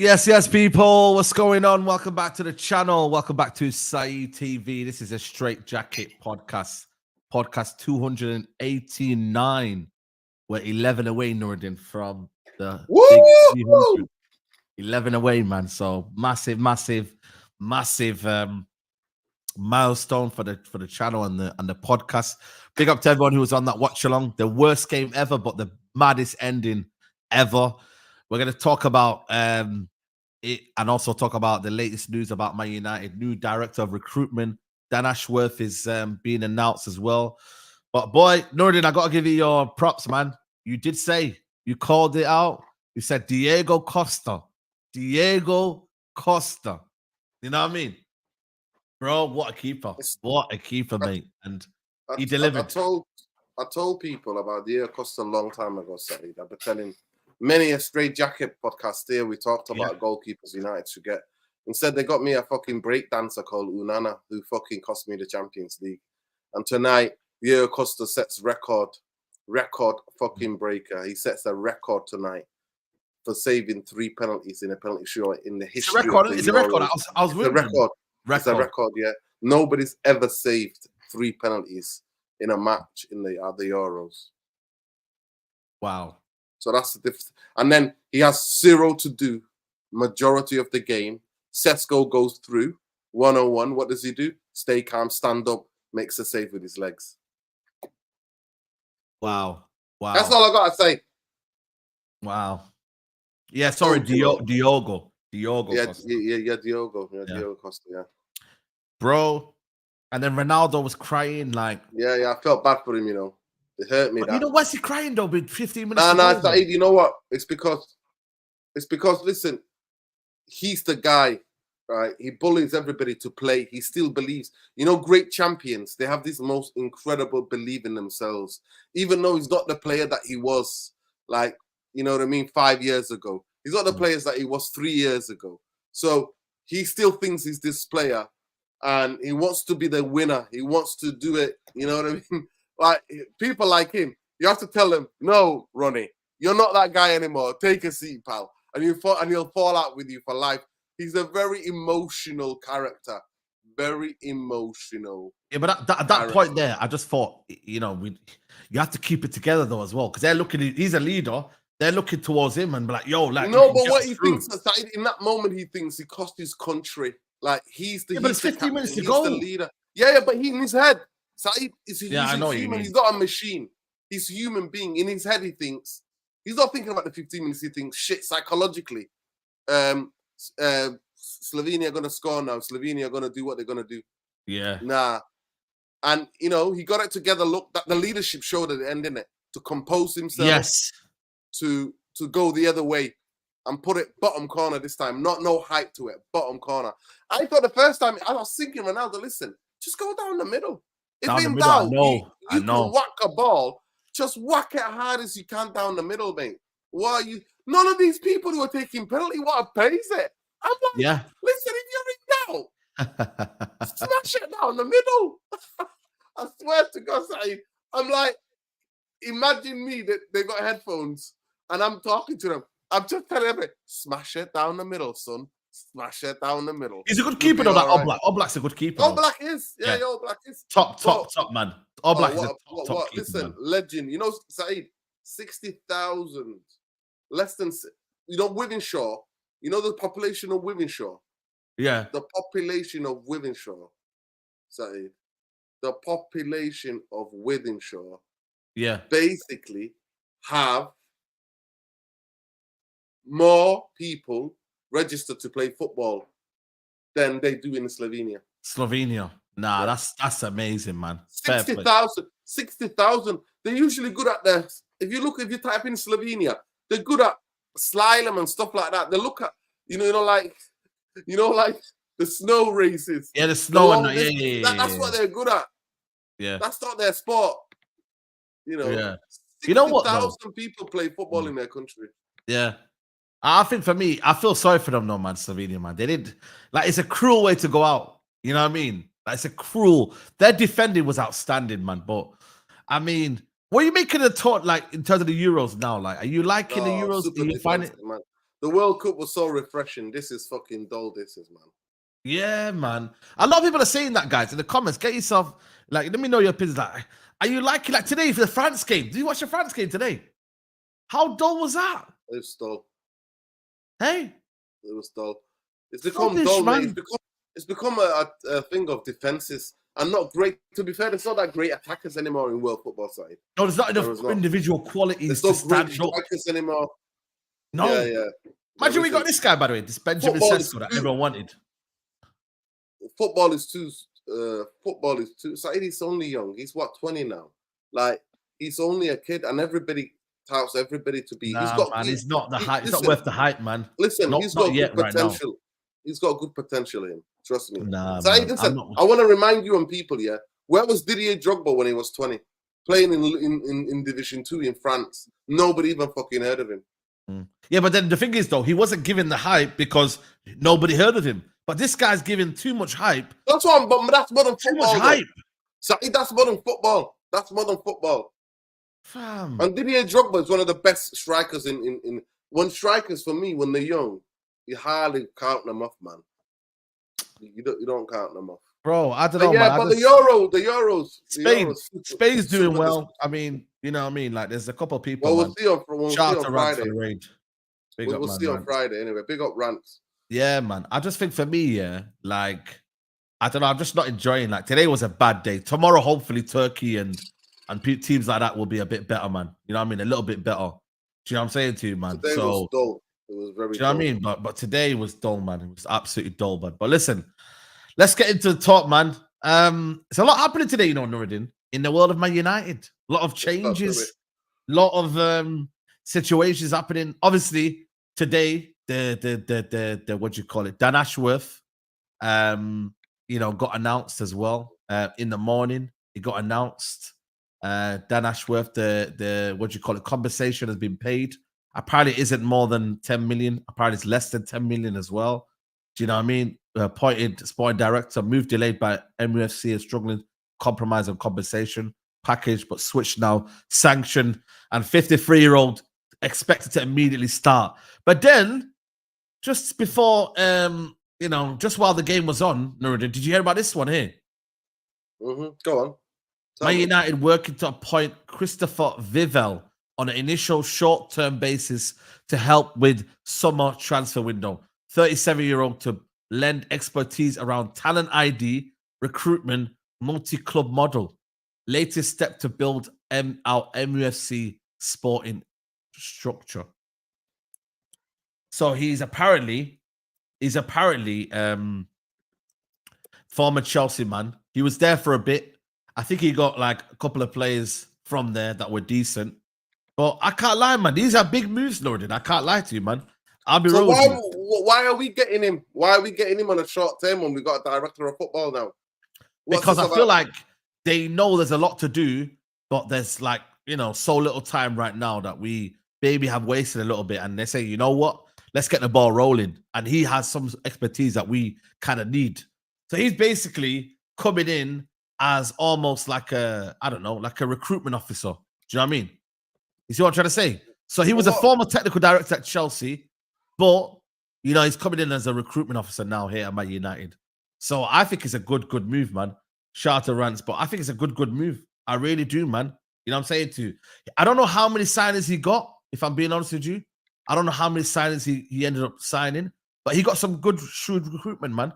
Yes, people. What's going on? Welcome back to the channel. Welcome back to Saeed TV. This is a Straight Jacket podcast. Podcast 289. We're 11 away, Nordin, from the big 300. 11 away, man. So massive milestone for the channel and the podcast. Big up to everyone who was on that watch along. The worst game ever, but the maddest ending ever. We're going to talk about it and also talk about the latest news about Man United. New director of recruitment, Dan Ashworth, is being announced as well. But boy, Nordin, I got to give you your props, man. You did say, you called it out. You said Diego Costa. Diego Costa. You know what I mean? Bro, what a keeper. What a keeper, mate. And he delivered. I told people about Diego Costa a long time ago, Saeed. I've been telling many a Straight Jacket podcast here. We talked about goalkeepers United should get. Instead, they got me a fucking breakdancer called Unana, who fucking cost me the Champions League. And tonight, Diego Costa sets record fucking breaker. He sets a record tonight for saving 3 penalties in a penalty shootout in the history. It's a record. I was with It's a record, yeah. Nobody's ever saved 3 penalties in a match in the Euros. Wow. So that's the difference. And then he has 0 to do majority of the game. Sesko goes through 101. What does he do? Stay calm, stand up, makes a save with his legs. Wow. That's all I got to say. Wow. Yeah, sorry, Diogo. Yeah, Costa. Diogo. Diogo Costa, yeah. Bro. And then Ronaldo was crying like... Yeah, I felt bad for him, you know. It hurt me. You know, why's he crying though with 15 minutes? No, you know what? It's because, listen, he's the guy, right? He bullies everybody to play. He still believes. You know, great champions, they have this most incredible belief in themselves. Even though he's not the player that he was, like, you know what I mean, 5 years ago. He's not the players that he was 3 years ago. So he still thinks he's this player and he wants to be the winner. He wants to do it. You know what I mean? Like, people like him, you have to tell them, no, Ronnie, you're not that guy anymore. Take a seat, pal. And he'll fall out with you for life. He's a very emotional character. Very emotional. Yeah, but at that point there, I just thought, you know, you have to keep it together though as well. Because they're looking, he's a leader. They're looking towards him and be like, yo, like. No, but what he thinks, in that moment, he thinks he cost his country. Like, he's the, but it's 15 minutes to go. The leader. Yeah, but he in his head. Saeed is I know human. He's not a machine. He's a human being. In his head, he thinks. He's not thinking about the 15 minutes. He thinks, shit, psychologically. Slovenia are going to score now. Slovenia are going to do what they're going to do. Yeah. Nah. And, you know, he got it together. Look, that the leadership showed at the end, innit? To compose himself. Yes. To go the other way and put it bottom corner this time. No height to it. Bottom corner. I thought the first time, I was thinking, Ronaldo, listen, just go down the middle. If in doubt, you can whack a ball, just whack it hard as you can down the middle, mate. Why are you? None of these people who are taking penalty want to pace it. I'm like, listen, if you're in doubt, smash it down the middle. I swear to God, I'm like, imagine me that they got headphones and I'm talking to them. I'm just telling them, smash it down the middle, son. Smash it down the middle. He's a good keeper, though, that Oblak. Oblak's a good keeper. Oblak is. Yeah, Oblak is. Top, man. Oblak is a top keeper, listen, man. Legend. You know, Saeed, 60,000. Less than, you know, Wivenshaw. You know the population of Wivenshaw? Yeah. The population of Wivenshaw, Saeed. The population of Wivenshaw. Yeah. Basically have more people registered to play football than they do in Slovenia. Nah, that's amazing, man. 60,000. They're usually good at if you type in Slovenia, they're good at slalom and stuff like that. They look at, you know, like the snow races. Yeah, the snow and that's what they're good at. Yeah. That's not their sport. You know. Yeah. You know what? 60,000 people play football in their country. Yeah. I think for me, I feel sorry for them, no, man, Slovenia, man. They did, like, it's a cruel way to go out. You know what I mean? Like, it's a cruel, their defending was outstanding, man. But, I mean, what are you making a talk, like, in terms of the Euros now? Like, are you liking the Euros? Super you find it? Man. The World Cup was so refreshing. This is fucking dull. This is, man. Yeah, man. A lot of people are saying that, guys, in the comments. Get yourself, like, let me know your opinions. Like, are you liking, like, today for the France game? Did you watch the France game today? How dull was that? It was dull. Hey? It was dull. It's become dull, man. It's become a thing of defenses and not great. To be fair, there's not that great attackers anymore in world football side. No, there's not enough individual qualities to stand great up. strikers anymore. No. Yeah. Imagine we got this guy, by the way, this Benjamin Sesko that everyone wanted. Football is too. Saeed is only young. He's what, 20 now. Like, he's only a kid, and everybody touts everybody to be. He's not the hype. He's not worth the hype, man. Listen, he's got good potential. Right, he's got good potential in him. Trust me. Saeed, listen, I want to remind you and people, yeah. Where was Didier Drogba when he was 20? Playing in Division 2 in France. Nobody even fucking heard of him. Yeah, but then the thing is, though, he wasn't given the hype because nobody heard of him. But this guy's giving too much hype. That's what that's modern football. Too much hype. Saeed, that's modern football. That's modern football. Fam. And Didier Drogba is one of the best strikers in when strikers, for me, when they're young, you hardly count them off, man. You don't count them off. Bro, I don't know, yeah, man. But the Euros. Spain's doing well. I mean, you know what I mean? Like, there's a couple of people. Well, we'll see on Friday. We'll see on Friday anyway. Big up Rants. Yeah, man. I just think for me, yeah, like, I don't know. I'm just not enjoying. Like, today was a bad day. Tomorrow, hopefully, Turkey and teams like that will be a bit better, man. You know what I mean? A little bit better. Do you know what I'm saying to you, man? Today was dull. It was very. Do you know what I mean? But today was dull, man. It was absolutely dull, man. But listen, let's get into the talk, man. It's a lot happening today, you know, Nuruddin, in the world of Man United. A lot of changes, a lot of situations happening. Obviously, today, the what do you call it? Dan Ashworth, you know, got announced as well. In the morning, it got announced. Dan Ashworth, the what do you call it? Compensation has been paid. Apparently, it isn't more than 10 million. Apparently, it's less than 10 million as well. Do you know what I mean? Appointed sporting director, move delayed by MUFC is struggling, compromise on compensation package, but switched now, sanctioned, and 53-year-old expected to immediately start. But then, just before, you know, just while the game was on, Nuruddin, did you hear about this one here? Go on. Man United working to appoint Christopher Vivell on an initial short-term basis to help with summer transfer window. 37-year-old to lend expertise around talent ID, recruitment, multi-club model. Latest step to build our MUFC sporting structure. So he's apparently former Chelsea man. He was there for a bit. I think he got like a couple of players from there that were decent. But I can't lie, man. These are big moves, Lord. I can't lie to you, man. I'll be real with you. Why are we getting him? Why are we getting him on a short term when we got a director of football now? Because I feel like they know there's a lot to do, but there's like, you know, so little time right now that we maybe have wasted a little bit. And they say, you know what? Let's get the ball rolling. And he has some expertise that we kind of need. So he's basically coming in as almost like a, I don't know, like a recruitment officer. Do you know what I mean? You see what I'm trying to say? So he was a former technical director at Chelsea, but, you know, he's coming in as a recruitment officer now here at Man United. So I think it's a good move, man. Shout out to Rants, but I think it's a good move. I really do, man. You know what I'm saying to you? I don't know how many signings he got, if I'm being honest with you. I don't know how many signings he ended up signing, but he got some good, shrewd recruitment, man.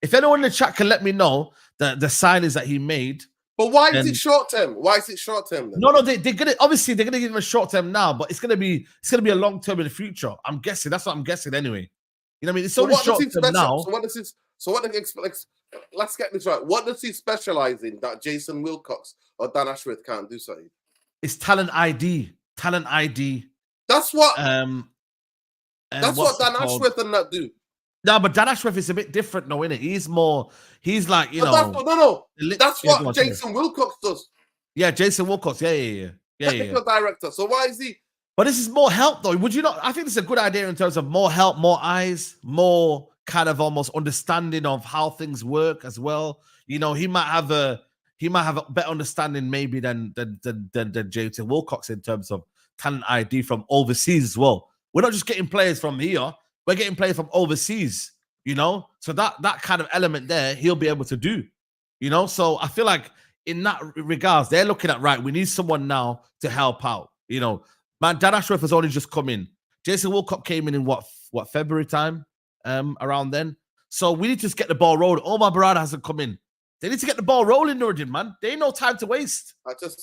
If anyone in the chat can let me know the signings that he made. But why is it short term? Why is it short term? No, they're gonna give him a short term now, but it's gonna be a long term in the future. I'm guessing. That's what I'm guessing anyway. You know what I mean? It's only short term now. Let's get this right. What does he specialize in that Jason Wilcox or Dan Ashworth can't do, Saeed? It's talent ID. Talent ID. That's what that's what Dan Ashworth and that do. No, but Dan Ashworth is a bit different, no, innit? He's like, you know. That's what Jason Wilcox does. Yeah, Jason Wilcox. Yeah. Technical director. So why is he? But this is more help, though. Would you not? I think this is a good idea in terms of more help, more eyes, more kind of almost understanding of how things work as well. You know, he might have a better understanding maybe than Jason Wilcox in terms of talent ID from overseas as well. We're not just getting players from here. we're getting players from overseas, you know? So that kind of element there, he'll be able to do, you know? So I feel like in that regards, they're looking at, right, we need someone now to help out, you know? Man, Dan Ashworth has only just come in. Jason Wilcock came in what February time, around then. So we need to just get the ball rolling. Omar Barada hasn't come in. They need to get the ball rolling, Nuruddin, man. They ain't no time to waste.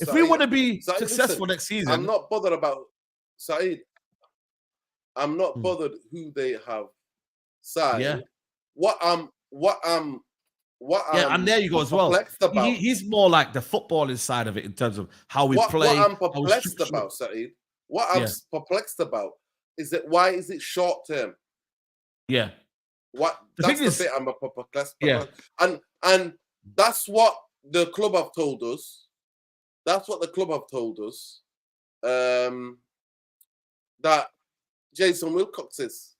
If we want to be successful next season. I'm not bothered about Saeed. I'm not bothered who they have signed. Yeah. What I'm and there you go as well. He's more like the footballing side of it in terms of how we play. What I'm perplexed about, Saeed, what I'm perplexed about is that why is it short term? Yeah. That's the bit I'm perplexed about. And that's what the club have told us. That's what the club have told us. That Jason Wilcox is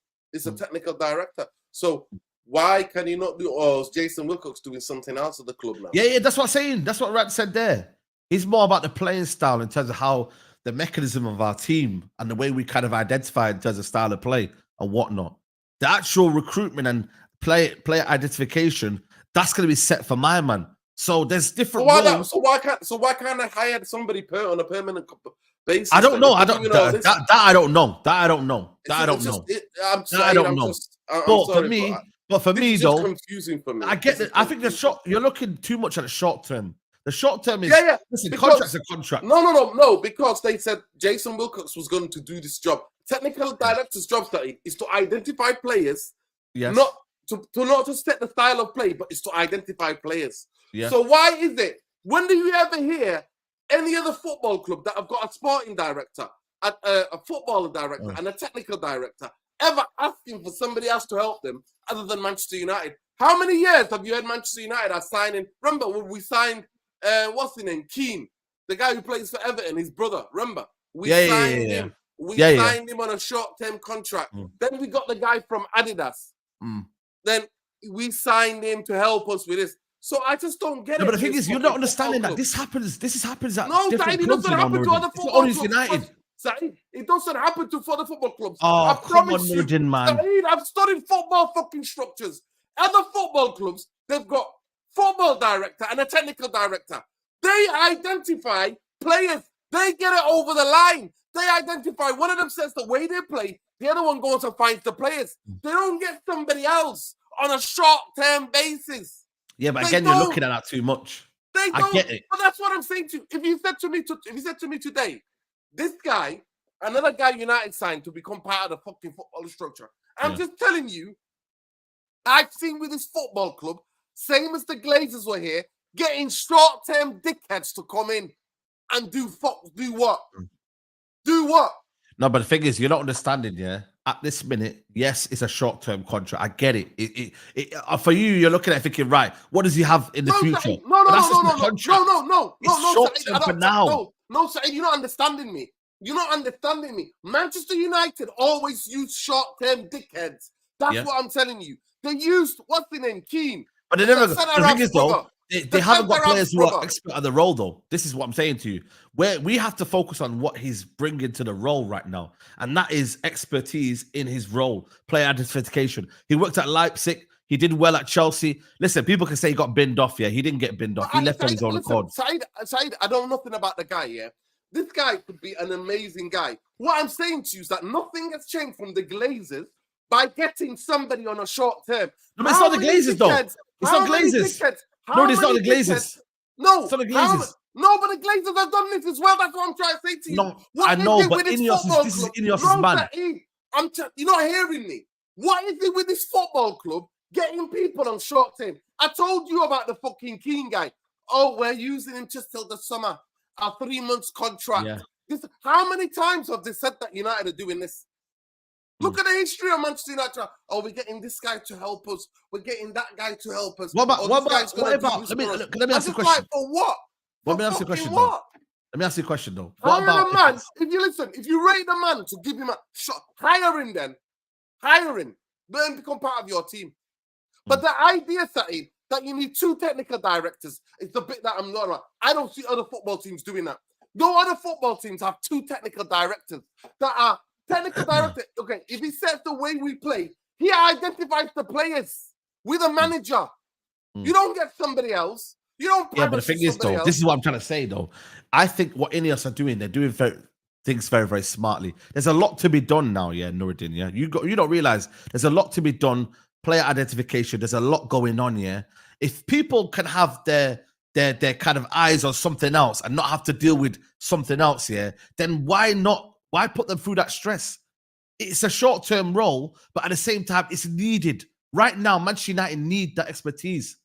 a technical director. So why can he not do? Or is Jason Wilcox doing something else at the club now? Yeah, that's what I'm saying. That's what Rad said there. He's more about the playing style in terms of how the mechanism of our team and the way we kind of identify in terms of style of play and whatnot. The actual recruitment and player identification, that's going to be set for my man. So there's different roles. So why can't I hire somebody on a permanent basis? I don't know. I don't know. That I don't know. But for me, though, confusing for me. I get it. I think you're looking too much at the short term. The short term is listen, contract's a contract. No, because they said Jason Wilcox was going to do this job. Technical director's job is to identify players, not to set the style of play, but it's to identify players. Yeah. So why is it? When do you ever hear any other football club that have got a sporting director, a football director, and a technical director ever asking for somebody else to help them other than Manchester United? How many years have you heard Manchester United are signing? Remember when we signed, what's his name? Keane, the guy who plays for Everton, his brother. Remember? We signed him. We signed him on a short-term contract. Then we got the guy from Adidas. Then we signed him to help us with this. So I just don't get it. But the thing is, you're not understanding that this happens. This happens at different clubs. No, it doesn't happen to other football clubs. United. Saeed, it doesn't happen to other football clubs. Oh, I promise you, man. Saeed, I've studied football fucking structures. Other football clubs, they've got football director and a technical director. They identify players. They get it over the line. They identify. One of them says the way they play. The other one goes and finds the players. They don't get somebody else on a short-term basis. Yeah, but again, you're looking at that too much. I get it. But that's what I'm saying to you. If you said to me today, this guy, another guy United signed to become part of the fucking football structure. I'm just telling you, I've seen with this football club, same as the Glazers were here, getting short-term dickheads to come in and do what? Do what? No, but the thing is, you're not understanding, yeah? At this minute, yes, it's a short-term contract. I get it. For you, you're looking at it thinking, right, what does he have in the future? No. Short-term for now. No, Saeed, you're not understanding me. You're not understanding me. Manchester United always use short-term dickheads. That's what I'm telling you. They used, what's the name, Keane. But they never, the thing is, though, they haven't got players who are expert at the role, though. This is what I'm saying to you. Where we have to focus on what he's bringing to the role right now. And that is expertise in his role, player identification. He worked at Leipzig. He did well at Chelsea. Listen, people can say he got binned off. Yeah, he didn't get binned off. He left on his own accord. Saeed, I don't know nothing about the guy, yeah? This guy could be an amazing guy. What I'm saying to you is that nothing has changed from the Glazers by getting somebody on a short term. No, but it's not the Glazers, though. It's not Glazers. No, it's not the Glazers. No, it's not the Glazers. No, but the Glazers have done this as well. That's what I'm trying to say to you. No, I know, but this is INEOS' man. You're not hearing me. What is it with this football club getting people on short term? I told you about the fucking Keane guy. Oh, we're using him just till the summer. A 3 months contract. Yeah. How many times have they said that United are doing this? Look at the history of Manchester United. Oh, we're getting this guy to help us. We're getting that guy to help us. What about? Let me ask you a question. For what? Let me ask you a question, though. Let me ask you a question, though. What about a man? If you rate a man to give him a shot, hire him then. Hire him. Let him become part of your team. But the idea, Saeed, that you need two technical directors is the bit that I'm not around. I don't see other football teams doing that. No other football teams have two technical directors that are technical director. Okay, if he says the way we play, He identifies the players with a manager. You don't get somebody else. You don't. Yeah, but the thing is, though, this is what I'm trying to say, though. I think what INEOS are doing, they're doing things very, very smartly. There's a lot to be done now, yeah, Nuruddin, yeah. You don't realize there's a lot to be done. Player identification, there's a lot going on, yeah. If people can have their kind of eyes on something else and not have to deal with something else, yeah, then why not? Why put them through that stress? It's a short-term role, but at the same time, it's needed. Right now, Manchester United need that expertise.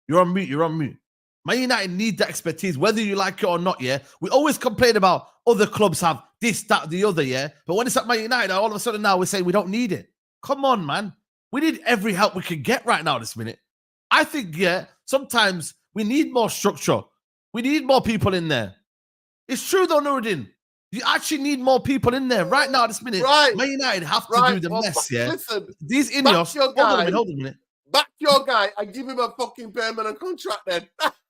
You're on mute. Man United need that expertise, whether you like it or not, yeah? We always complain about other clubs have this, that, the other, yeah? But when it's at Man United, all of a sudden now we're saying we don't need it. Come on, man. We need every help we can get right now this minute. I think, yeah, sometimes we need more structure. We need more people in there. It's true, though, Nuruddin. You actually need more people in there right now this minute. Right. Man United have to do the mess, yeah? Listen, these INEOS, hold on a minute. Back your guy and give him a fucking permanent contract then.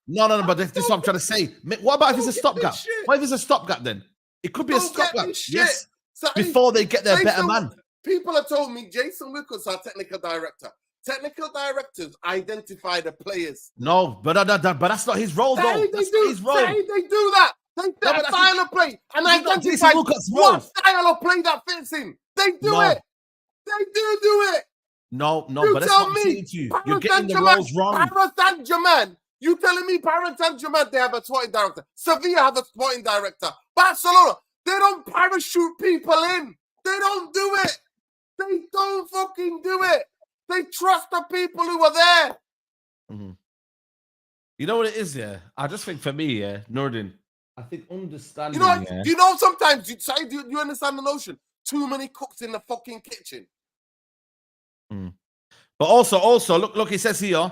No, but this is what I'm trying to say. What about if it's a stopgap? What if it's a stopgap then? It could be a stopgap. Yes. Before they get their better man. People have told me Jason Wickles, our technical director. Technical directors identify the players. No, but that's not his role, though. That's not his role. They do that. They do a style of play and identify what style of play that fits in. They do it. They do it. No, but that's what I'm saying to you. You're getting the roles wrong. Paris Saint-Germain. You telling me Paris Saint-Germain, they have a sporting director. Sevilla have a sporting director. Barcelona, they don't parachute people in. They don't do it. They don't fucking do it. They trust the people who are there. Mm-hmm. You know what it is, yeah? I just think for me, yeah, Nordin, I think understanding. You know, sometimes you understand the notion. Too many cooks in the fucking kitchen. Mm. But also, look, it says here,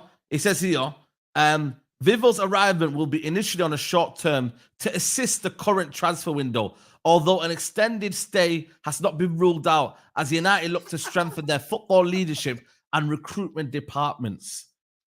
Vival's arrival will be initially on a short term to assist the current transfer window, although an extended stay has not been ruled out as United look to strengthen their football leadership and recruitment departments.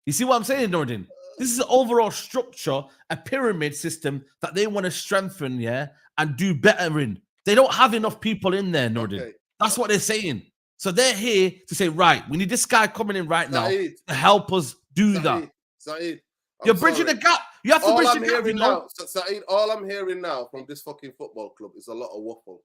You see what I'm saying, Nordin? This is an overall structure, a pyramid system that they want to strengthen, yeah, and do better in. They don't have enough people in there, Nordin. Okay. That's what they're saying. So they're here to say, right, we need this guy coming in right now to help us do that. Saeed, you're bridging the gap. You have to bridge the gap, you know? Saeed, all I'm hearing now from this fucking football club is a lot of waffle.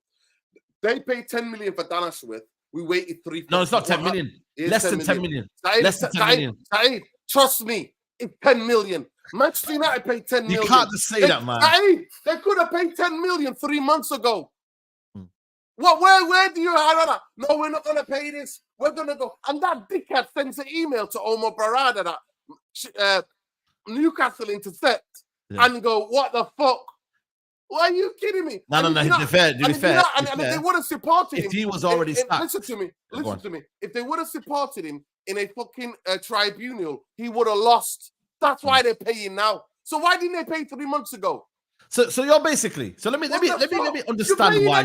They paid 10 million for Dan Ashworth. We waited 3. No, it's not 10 million. Less than 10 million. Less than 10 million. Saeed, trust me, it's 10 million. Manchester United paid 10 million. You can't just say that, man. Saeed, they could have paid 10 million 3 months ago. What? Where do you have that? No, we're not going to pay this. We're going to go. And that dickhead sends an email to Omar Barada that Newcastle intercept and go, what the fuck? Why are you kidding me? No, to be fair. And if they would have supported him. If he was already stuck. Listen to me. If they would have supported him in a fucking tribunal, he would have lost. That's why they're paying now. So why didn't they pay 3 months ago? So you're basically. So let me understand why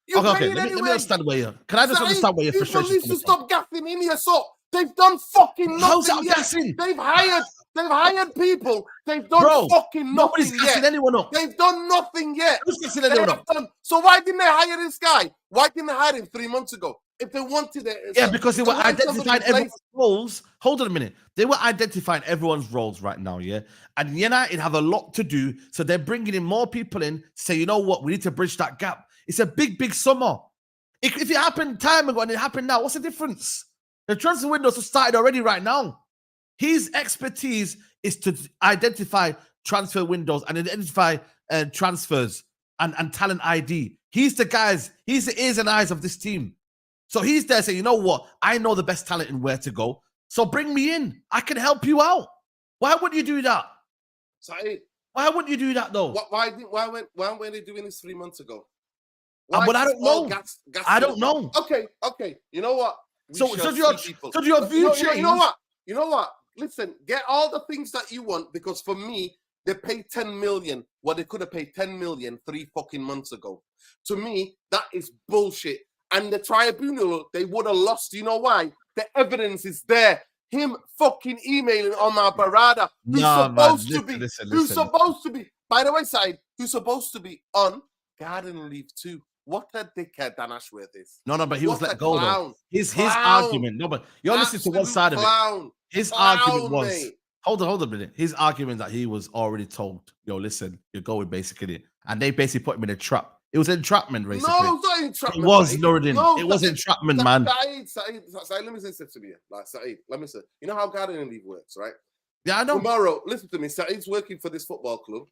you're. Okay, let me understand where you're. Can I just understand where your frustration is? People need to stop gassing INEOS up. They've done fucking nothing. How's that gassing? They've hired people. They've done fucking nothing. Nobody's gassing anyone up. They've done nothing yet. Who's gassing anyone up? So why didn't they hire this guy? Why didn't they hire him 3 months ago? If they wanted it. Yeah, because they were identifying everyone's roles. Hold on a minute. They were identifying everyone's roles right now, yeah? And United have a lot to do. So they're bringing in more people in to say, you know what? We need to bridge that gap. It's a big summer. If it happened time ago and it happened now, what's the difference? The transfer windows have started already right now. His expertise is to identify transfer windows and identify transfers and talent ID. He's the guys, he's the ears and eyes of this team. So he's there saying, you know what? I know the best talent and where to go. So bring me in. I can help you out. Why wouldn't you do that? Saeed, why wouldn't you do that though? Why weren't they doing this 3 months ago? But I don't know. I don't know. Okay. You know what? So your view change? You know what? Listen, get all the things that you want because for me, they paid 10 million. Well, they could have paid 10 million 3 fucking months ago. To me, that is bullshit. And the tribunal, they would have lost. You know why? The evidence is there. Him fucking emailing Omar Barada, who's supposed to be. By the way, Saeed, who's supposed to be on garden leave too. What a dickhead Dan Ashworth is. No, but he was What let a go clown. though. His Clown. argument. No, but you're listening to one Absolute side of it. clown. His Clown, argument was, mate. hold on a minute. His argument that he was already told, yo, listen, you're going basically, and they basically put him in a trap. It was entrapment, basically. No, it's not entrapment. It was, Saeed. Nuruddin. No, it was entrapment, man. Saeed, let me say something to you. Like, Saeed, let me say. You know how gardening leave works, right? Yeah, I know. Tomorrow, listen to me. Saeed's working for this football club.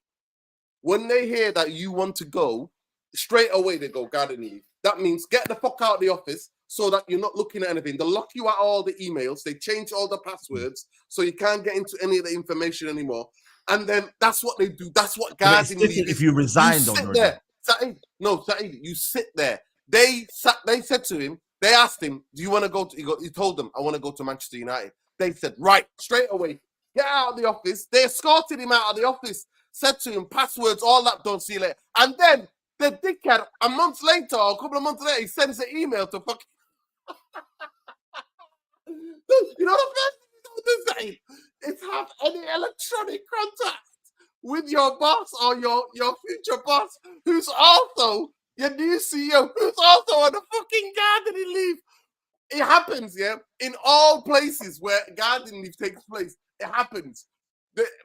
When they hear that you want to go, straight away they go gardening leave. That means get the fuck out of the office so that you're not looking at anything. They lock you out all the emails. They change all the passwords so you can't get into any of the information anymore. And then that's what they do. That's what gardening leave is. If you resigned, you sit there. Saeed, you sit there. They said to him, they asked him, do you want to go to, he told them, I want to go to Manchester United. They said, right, straight away, get out of the office. They escorted him out of the office, said to him, passwords, all that done, see you later. And then the dickhead, a month later, or a couple of months later, he sends an email to fucking... You know the first thing you do, Saeed, is have any electronic contact with your boss or your future boss, who's also your new CEO, who's also on a fucking gardening leave. It happens, yeah, in all places where gardening leave takes place. It happens.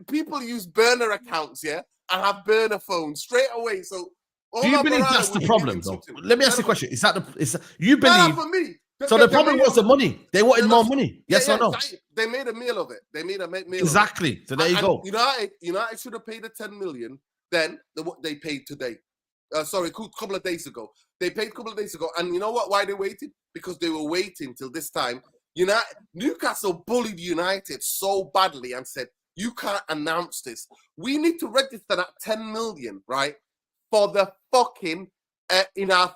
People use burner accounts, yeah, and have burner phones straight away. So, do you believe that's the problem, though? Let me ask you a question. Is that you believe? For me. So the problem was the money. They wanted more money. Yes or no? They made a meal of it. They made a meal. Exactly. So there you go. United should have paid the 10 million. Then what they paid today. Sorry, a couple of days ago. They paid a couple of days ago. And you know what? Why they waited? Because they were waiting till this time. Newcastle bullied United so badly and said, you can't announce this. We need to register that 10 million, right? For the fucking, in our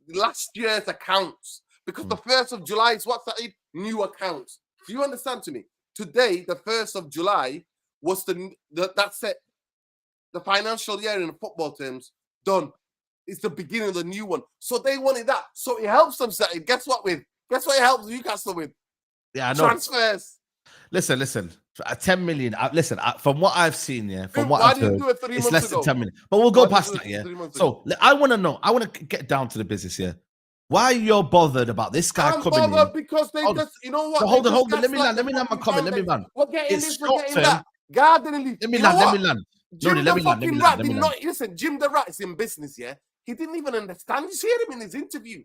last year's accounts. Because the 1st of July is what's that? New accounts. Do you understand to me? Today, the 1st of July was that's it. The financial year in football terms, done. It's the beginning of the new one. So they wanted that. So it helps them, Saeed. Guess what it helps Newcastle with? Yeah, I know. Transfers. Listen. 10 million. From what I've seen, yeah, from what Why I've heard, do it 3 it's months less ago? than 10 million. But we'll go past that, yeah. So I want to know. I want to get down to the business here. Why you're bothered about this guy coming in? Because they just, you know what? So hold on. Let me land my comment. Let me land. We're getting It's this, we're getting that. Gardening leave. Let me land. Jim the Rat, listen, Jim the Rat is in business, yeah? He didn't even understand. You see him in his interview.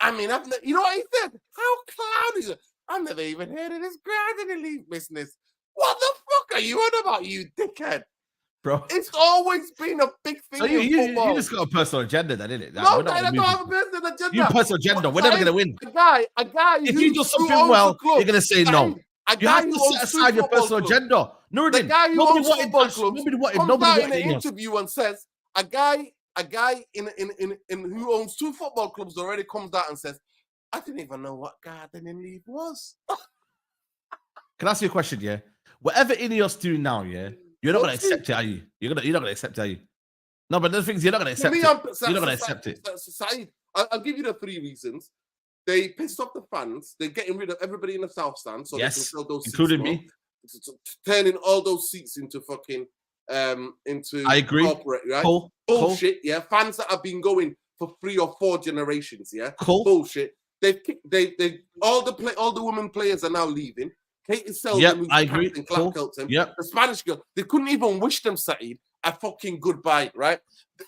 I mean, you know what he said? How clown is it? I've never even heard of this gardening leave business. What the fuck are you on about, you dickhead? Bro, it's always been a big thing. So you just got a personal agenda, then, innit? No, I don't have a personal agenda. You personal agenda. We're never gonna win. A guy. If you do something well, you're gonna say no. You have to set aside your personal agenda. Nuruddin, the guy who owns football clubs nobody out in an interview and says a guy in who owns 2 football clubs already comes out and says, I didn't even know what gardening leave was. Can I ask you a question? Yeah, whatever INEOS do now, yeah. You're not going to accept it, are you? You're not going to accept it, are you? No, but the thing is, you're not going to accept it. You're not going to accept it. Saeed, I'll give you the 3 reasons. They pissed off the fans. They're getting rid of everybody in the South Stand. So yes, they can sell those including me. Turning all those seats into fucking, into I agree. Corporate, right? Cool. Bullshit, yeah. Fans that have been going for 3 or 4 generations, yeah. Cool. Bullshit. All the women players are now leaving. Katie Selden, yep, who's I agree. Cool. Yep. The Spanish girl, they couldn't even wish them, Saeed, a fucking goodbye, right?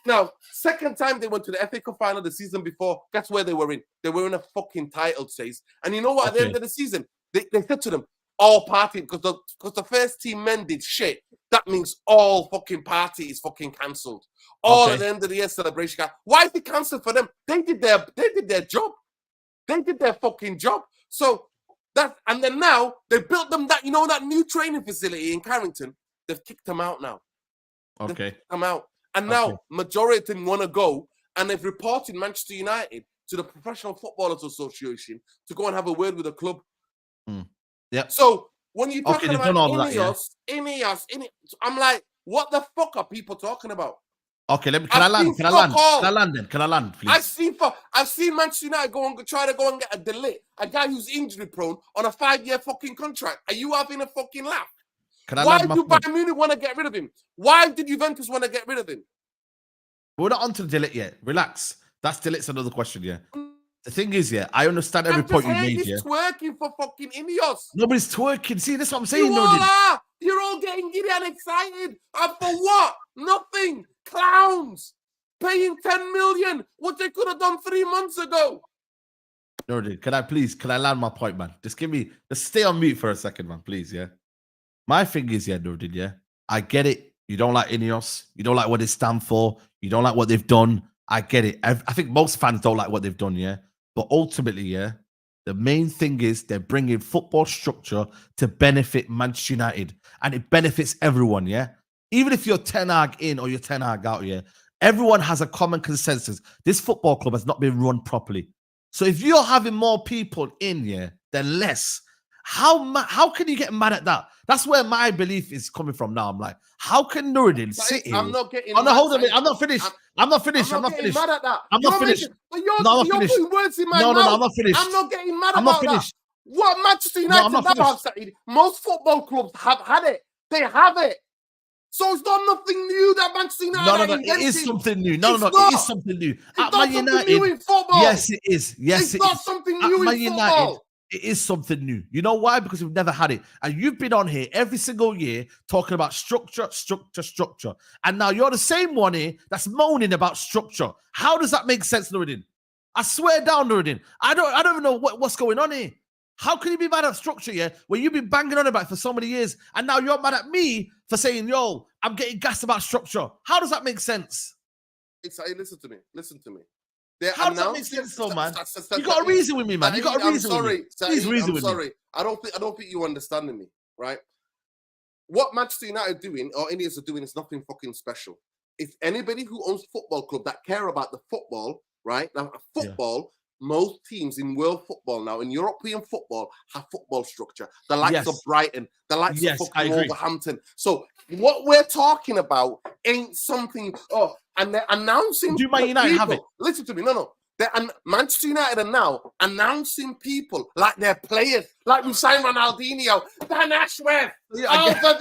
Now, second time they went to the FA Cup final the season before, guess where they were in? They were in a fucking title chase. And you know what? At the end of the season, they said to them, all party, because the first team men did shit. That means all fucking party is fucking cancelled. All at the end of the year celebration. Why is it cancelled for them? They did their job. They did their fucking job. So and then now they built them that new training facility in Carrington. They've kicked them out now. Okay. Come out. And now majority of them want to go, and they've reported Manchester United to the Professional Footballers Association to go and have a word with the club. Yeah. So when you talking about INEOS, I'm like, what the fuck are people talking about? Okay, can I land, please? I've seen Manchester United try to go and get a delay. A guy who's injury prone on a 5-year fucking contract. Are you having a fucking laugh? Why do Bayern Munich want to get rid of him? Why did Juventus want to get rid of him? We're not on to the delay yet. Relax. That's still it's another question, yeah. The thing is, yeah, I understand every point you made, yeah. Twerking for fucking INEOS. Nobody's twerking. See, that's what I'm saying. You all are. You're all getting giddy and excited. And for what? Nothing. Clowns. Paying 10 million. What they could have done 3 months ago. Nordin, can I land my point, man? Just stay on mute for a second, man, please, yeah. My thing is, yeah, Nordin, yeah. I get it. You don't like INEOS. You don't like what they stand for. You don't like what they've done. I get it. I think most fans don't like what they've done, yeah. But ultimately, yeah, the main thing is they're bringing football structure to benefit Manchester United. And it benefits everyone, yeah. Even if you're Ten Hag in or you're Ten Hag out, yeah, everyone has a common consensus. This football club has not been run properly. So if you're having more people in, yeah, than less, how can you get mad at that? That's where my belief is coming from now. I'm like, how can Nuruddin sit here? I'm not getting. Oh no, hold on a minute. I'm not finished. I'm not finished. I'm not finished. Mad at that. I'm not finished. No, I'm not finished. Putting words in my mouth. No, I'm not finished. I'm not getting mad about that. What Manchester United have started? Most football clubs have had it. They have it. So it's not nothing new that Manchester United. No, it is something new. No, it is something new. At Man United, new in football. Yes, it is. Yes, it's not something new in football. It is something new. You know why? Because we've never had it. And you've been on here every single year talking about structure. And now you're the same one here that's moaning about structure. How does that make sense, Nuruddin? I swear down, Nuruddin. I don't even know what's going on here. How can you be mad at structure, yeah, when you've been banging on about it for so many years, and now you're mad at me for saying, yo, I'm getting gassed about structure? How does that make sense? Listen to me. How does that make sense, though, man? You got a reason with me, man. You got a reason with me. Please reason with me. I'm sorry. I don't think you're understanding me, right? What Manchester United doing or INEOS are doing is nothing fucking special. If anybody who owns a football club that care about the football, right? Now, football, most teams in world football now, in European football, have football structure. The likes of Brighton, the likes of fucking Wolverhampton. So what we're talking about ain't something. And they're announcing. Do Man United have it? Listen to me. No. Manchester United are now announcing people like their players, like we signed Ronaldinho, Dan Ashworth. The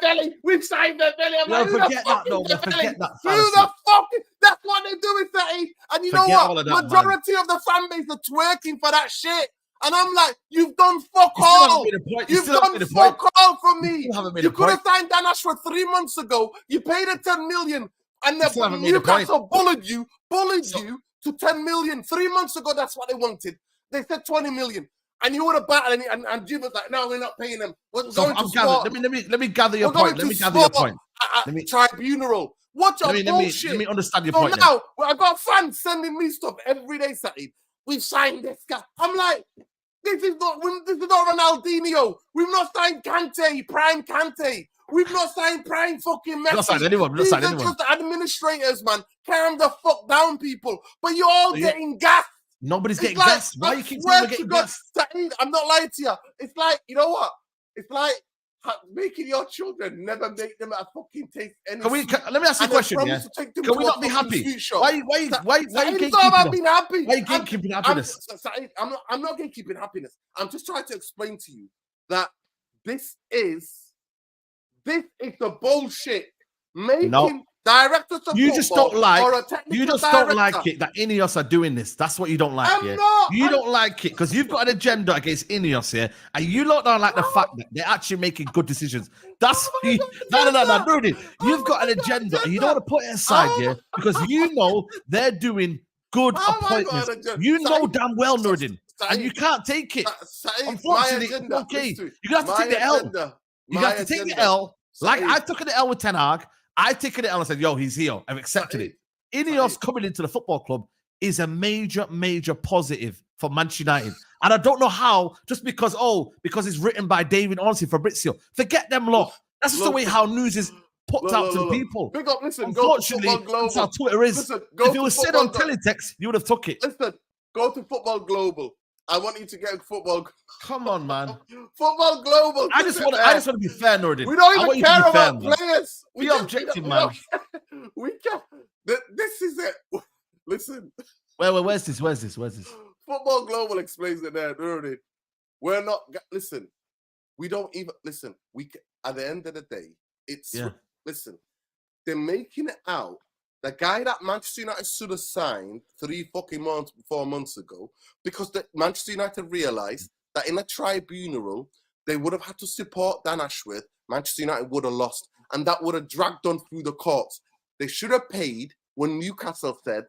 Delhi. We've signed the Delhi. Forget that. Who the fuck? That's what they're doing, Saeed. And you know what? Majority of the fan base are twerking for that shit. And I'm like, you've done fuck all. You've done fuck all for me. You could have signed Dan Ashworth 3 months ago. You paid him 10 million. And then Newcastle bullied you to 10 million. 3 months ago, that's what they wanted. They said 20 million. And you would have battled and Jim was like, no, we're not paying them. Let me gather your point. Tribunal. Watch your bullshit. Let me understand your point. Now, I got fans sending me stuff every day, Saeed. We've signed this guy. I'm like, this is not Ronaldinho. We've not signed Kante, prime Kante. We've not signed prime fucking Messi. Not signed anyone. These are just administrators, man. Calm the fuck down, people. But you're all getting gassed. Nobody's getting gassed. Why you keep saying we're getting gassed? Saeed, I'm not lying to you. It's like, you know what? It's like making your children never make them a fucking taste anything. Let me ask you a question, yeah? Can we not be happy? Why you gatekeeping happy? Why are you gatekeeping happiness? I'm not gatekeeping happiness. I'm just trying to explain to you that this is the bullshit. Making directors of you just don't like or a technical you just director. don't like it that INEOS are doing this. That's what you don't like. You don't like it because you've got an agenda against INEOS here, and you don't like the fact that they're actually making good decisions. That's no, Rudy. You've got an agenda, and you don't want to put it aside here because you know they're doing good appointments. You know damn well, Nurdin, and you can't take it. Unfortunately, it's okay. You're gonna have to take the L. You got to take the L. Like I took the L with Ten Hag. I took the L and said, yo, he's here. I've accepted it. INEOS coming into the football club is a major positive for Manchester United. And I don't know how, just because it's written by David Ornstein Fabrizio. Forget them lot. That's just the way how news is put out to people. Big up, listen, unfortunately, that's how Twitter is. If it was said on teletext, you would have took it. Listen, go to Football Global. I want you to get football. Come on, man. Football Global. I just want to be fair, Nordin. We don't even care about players. Be objective, man. We can't. This is it. Listen. Where's this? Football Global explains it there, Nordin. We're not. Listen. We don't even listen. At the end of the day, listen. They're making it out the guy that Manchester United should have signed 4 months ago, because Manchester United realised that in a tribunal, they would have had to support Dan Ashworth. Manchester United would have lost, and that would have dragged on through the courts. They should have paid when Newcastle said,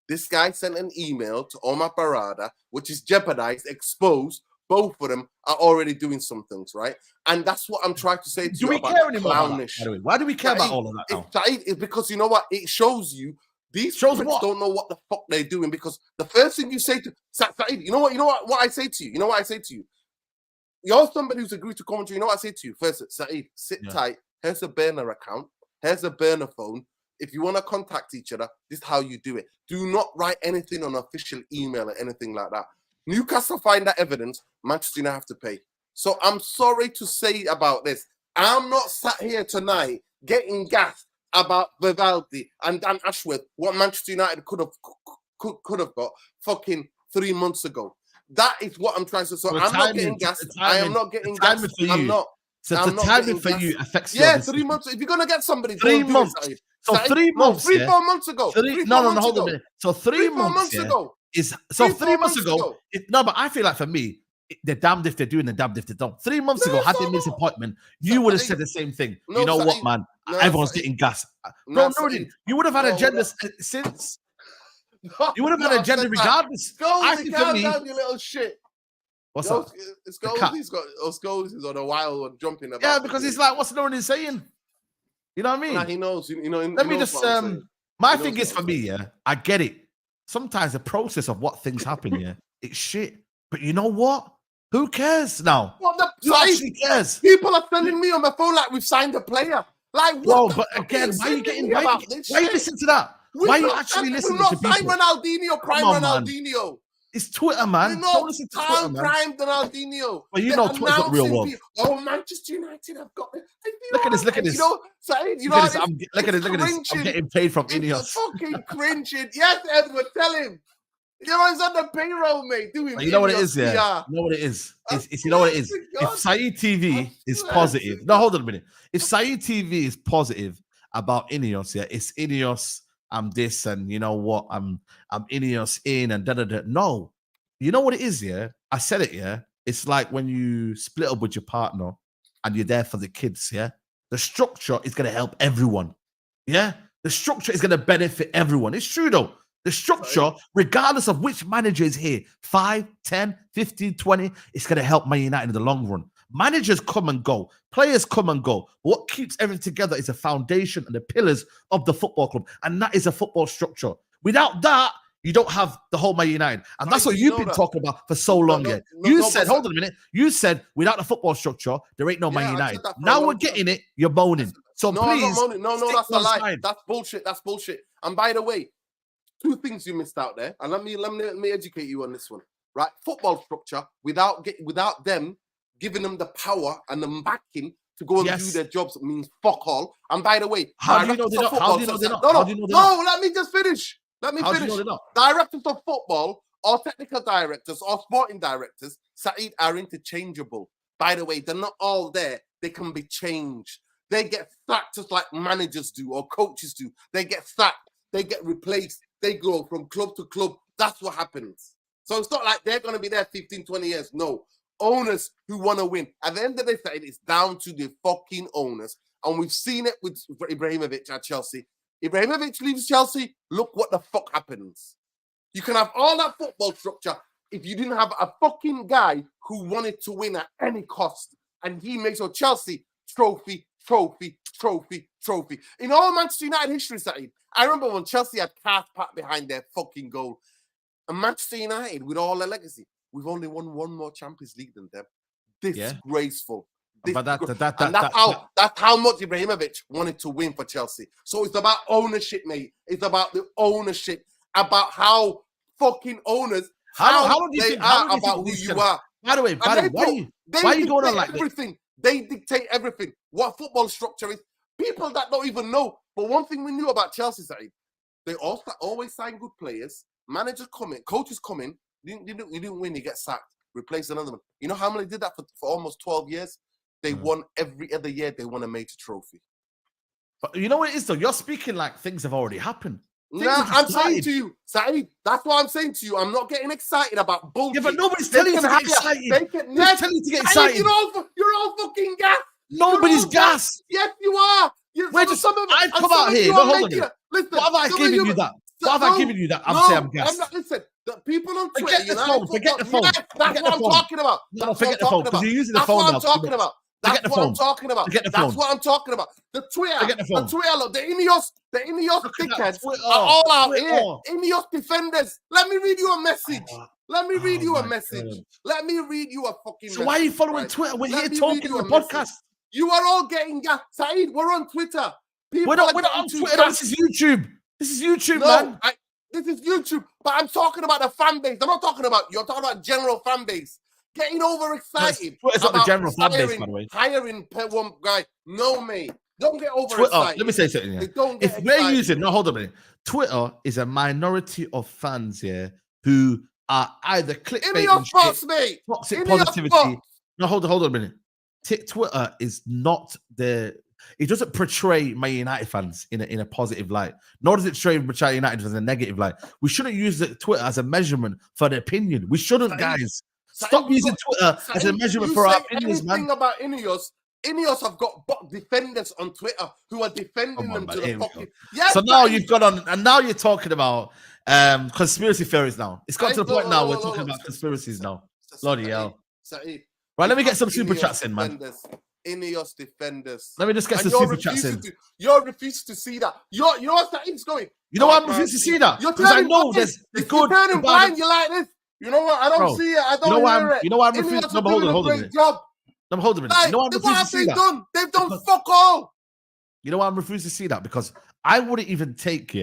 this guy sent an email to Omar Barada, which is jeopardized, exposed. Both of them are already doing some things, right? And that's what I'm trying to say to you. Do we care anymore about that? Why do we care about all of that now? It's because you know what? It shows you these pricks don't know what the fuck they're doing, because the first thing you say to Saeed, you know what I say to you? You know what I say to you? You're somebody who's agreed to commentary. You know what I say to you? First, Saeed, sit tight. Here's a burner account. Here's a burner phone. If you want to contact each other, this is how you do it. Do not write anything on official email or anything like that. Newcastle find that evidence, Manchester United have to pay. So I'm sorry to say about this. I'm not sat here tonight getting gassed about Vivaldi and Dan Ashworth, what Manchester United could have got fucking 3 months ago. That is what I'm trying to say. So I'm not getting gassed. I am not getting gassed. I'm not. So the timing for you affects you. Yeah, 3 months. If you're gonna get somebody, 3 months. So 3 months. 4 months ago. No, hold on a minute. So 3 months ago. Is so 3 months ago. No, but I feel like for me, they're damned if they're doing and damned if they don't. 3 months ago, had they missed an appointment, you would have said the same thing. You know what, man? Everyone's getting gas. Bro, no, you would have had agenda since. You would have had agenda regardless. I think for me, you little shit. What's up? It's Scholes. He's on a wild one jumping about. Yeah, because he's like, what's no one is saying? You know what I mean? Nah, he knows. Let me just. My thing is for me, yeah, I get it. Sometimes the process of what things happen, yeah, it's shit. But you know what? Who cares now? Who actually cares? People are sending me on my phone like we've signed a player. Like, what? Bro, but again, why are you listening to that? Why are you actually listening to people? We're not signed Ronaldinho, prime Ronaldinho. Man. It's Twitter, man. We're not prime Ronaldinho. Well, you know Twitter's not real world. Oh, Manchester United have got it. Look at this. Look at this. Look at this. I'm getting paid from INEOS. Fucking cringing. Yes, Edward, tell him. You know, he's on the payroll, mate. You know what it is, yeah? You know what it is? You know what it is? If Saeed TV is positive. No, hold on a minute. If Saeed TV is positive about INEOS, yeah, it's INEOS, I'm this, and you know what? I'm INEOS in and da-da-da. No. You know what it is, yeah? I said it, yeah? It's like when you split up with your partner and you're there for the kids, yeah? The structure is going to help everyone, yeah? The structure is going to benefit everyone. It's true, though. The structure, regardless of which manager is here, 5, 10, 15, 20, it's going to help Man United in the long run. Managers come and go. Players come and go. What keeps everything together is the foundation and the pillars of the football club. And that is a football structure. Without that, you don't have the whole Man United. And that's what you've been talking about for so long. You said, hold on a minute. You said, without the football structure, there ain't no Man United. Now we're getting it. You're moaning. So please. No, that's a lie. That's bullshit. That's bullshit. And by the way, 2 things you missed out there. And let me educate you on this one. Right? Football structure, without them giving them the power and the backing to go and do their jobs means fuck all. And by the way, how do you know they're not? No, let me just finish. Directors of football or technical directors or sporting directors, Saeed, are interchangeable. By the way, they're not all there. They can be changed. They get sacked just like managers do or coaches do. They get sacked. They get replaced. They go from club to club. That's what happens. So it's not like they're going to be there 15, 20 years. No. Owners who want to win. At the end of the day, it's down to the fucking owners. And we've seen it with Ibrahimovic at Chelsea. Ibrahimovic leaves Chelsea, look what the fuck happens. You can have all that football structure if you didn't have a fucking guy who wanted to win at any cost. And he makes sure Chelsea, trophy. In all Manchester United history, Saeed, I remember when Chelsea had Carth Pat behind their fucking goal. And Manchester United, with all their legacy, we've only won 1 more Champions League than them. Disgraceful. But that's how much Ibrahimovic wanted to win for Chelsea. So it's about ownership, mate. It's about the ownership, about how fucking owners, how about who you are. By the way, why are you going on like everything? They dictate everything. What football structure is. People that don't even know. But one thing we knew about Chelsea, Saeed, they always sign good players. Managers come in, coaches come in. You didn't win, you get sacked. Replace another one. You know how many did that for almost 12 years? They won every other year. They won a major trophy. But you know what it is though? You're speaking like things have already happened. Nah, I'm saying to you, Saeed, that's what I'm saying to you. I'm not getting excited about bullshit. Yeah, but nobody's telling you to get excited. Nobody's telling you to get excited. You're all fucking gas. Nobody's gas. Yes, you are. I've come out here. No, hold on. Listen, what have I given you that? What have I given you that? I'm saying I'm gas. Listen, the people on Twitter. Forget the phone. Yes, that's what I'm talking about. No, forget the phone because you're using the phone now. That's what I'm talking about. That's what I'm talking about. That's what I'm talking about. The Twitter, look, the INEOS dickheads are all out here. INEOS defenders. Let me read you a message. Let me read you a message. Let me read you a fucking message. So why are you following Twitter? We're here talking on the podcast. You are all getting gas. Saeed, we're on Twitter. We're not on Twitter. This is YouTube. This is YouTube, man. This is YouTube. But I'm talking about the fan base. I'm not talking about you. I'm talking about general fan base. Getting overexcited. Twitter's not the general fan base, by the way. Hiring one guy. No, mate. Don't get overexcited. Let me say something here. If we're using, hold on a minute. Twitter is a minority of fans here who are either clickbait, toxic positivity. No, hold on a minute. Twitter is not it doesn't portray Man United fans in a positive light. Nor does it portray Man United fans in a negative light. We shouldn't use Twitter as a measurement for the opinion. We shouldn't, guys. Stop using Twitter as a measurement for our opinions, man. Thing about INEOS have got defenders on Twitter who are defending them to the fucking. Yes, so now you've gone on, and now you're talking about conspiracy theories. Now it's got to the point now we're talking about conspiracies now. Bloody hell! Right, let me get some super chats in, man. INEOS defenders. Let me just get some super chats in. You're refusing to see that. You know what that is going. You know why I'm refusing to see that? Because I know there's good. You're turning blind. You like this. You know what? I don't see it. I don't hear it. You know why I'm refusing? No, hold on a minute. No, hold on a minute. You know why I'm refusing to see that? They've done fuck all. You know why I'm refusing to see that? Because I wouldn't even take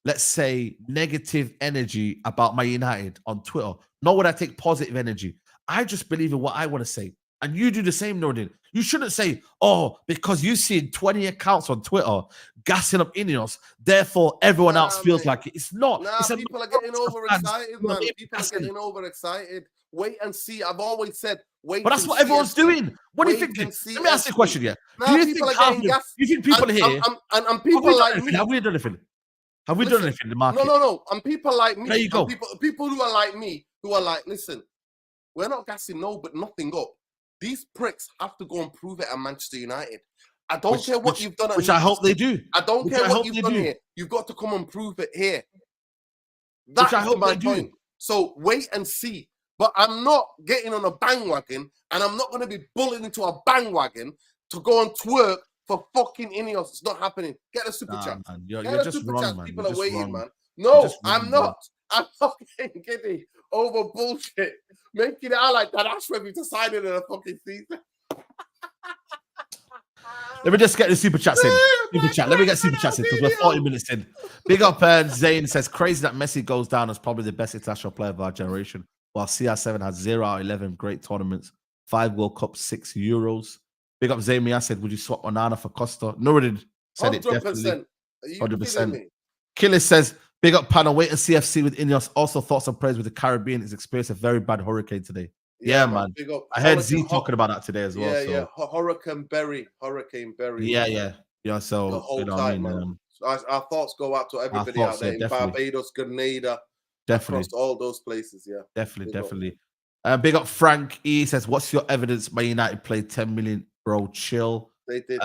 let's say negative energy about Man United on Twitter. Nor would I take positive energy. I just believe in what I want to say. And you do the same, Nordin. You shouldn't say, oh, because you see 20 accounts on Twitter gassing up INEOS, therefore everyone else feels like it. It's not. People are getting overexcited, man. People are getting overexcited. Wait and see. I've always said, wait. But that's what everyone's doing. What do you think? Let me ask you a question, yeah. Do you think people here... And people like me... Have we done anything? Have we done anything in the market? No. And people like me... There you go. People who are like me, who are like, listen, we're not gassing nothing up. These pricks have to go and prove it at Manchester United. I don't care what you've done. Which I hope they do. I don't care what you've done here. You've got to come and prove it here. That's my point. So wait and see. But I'm not getting on a bandwagon, and I'm not going to be bullied into a bandwagon to go and twerk for fucking INEOS. It's not happening. Get a super chat. Man. You're just wrong, man. People are waiting, man. No, I'm not. I'm not getting giddy over bullshit. Making it out like that Ashworth decided in a fucking season. Let me just get the super chats in. Let me get super chats in because we're 40 minutes in. Big up, Zane says, crazy that Messi goes down as probably the best international player of our generation, while CR7 has 0 out of 11 great tournaments, 5 World Cups, 6 Euros. Big up, Zane. I said, would you swap Onana for Costa? Nuruddin said 100%. It definitely. 100%. Killer says, big up, panel. Wait and CFC with INEOS. Also, thoughts and prayers with the Caribbean. Is experienced a very bad hurricane today. Yeah, man. I heard Z talking about that today as well. Yeah. Hurricane Berry. Yeah, so the whole time, man. Our thoughts go out to everybody out there in Barbados, Grenada, across all those places. Yeah, definitely. Big up, Frank E says, "What's your evidence? Man United played 10 million, bro. Chill." They did.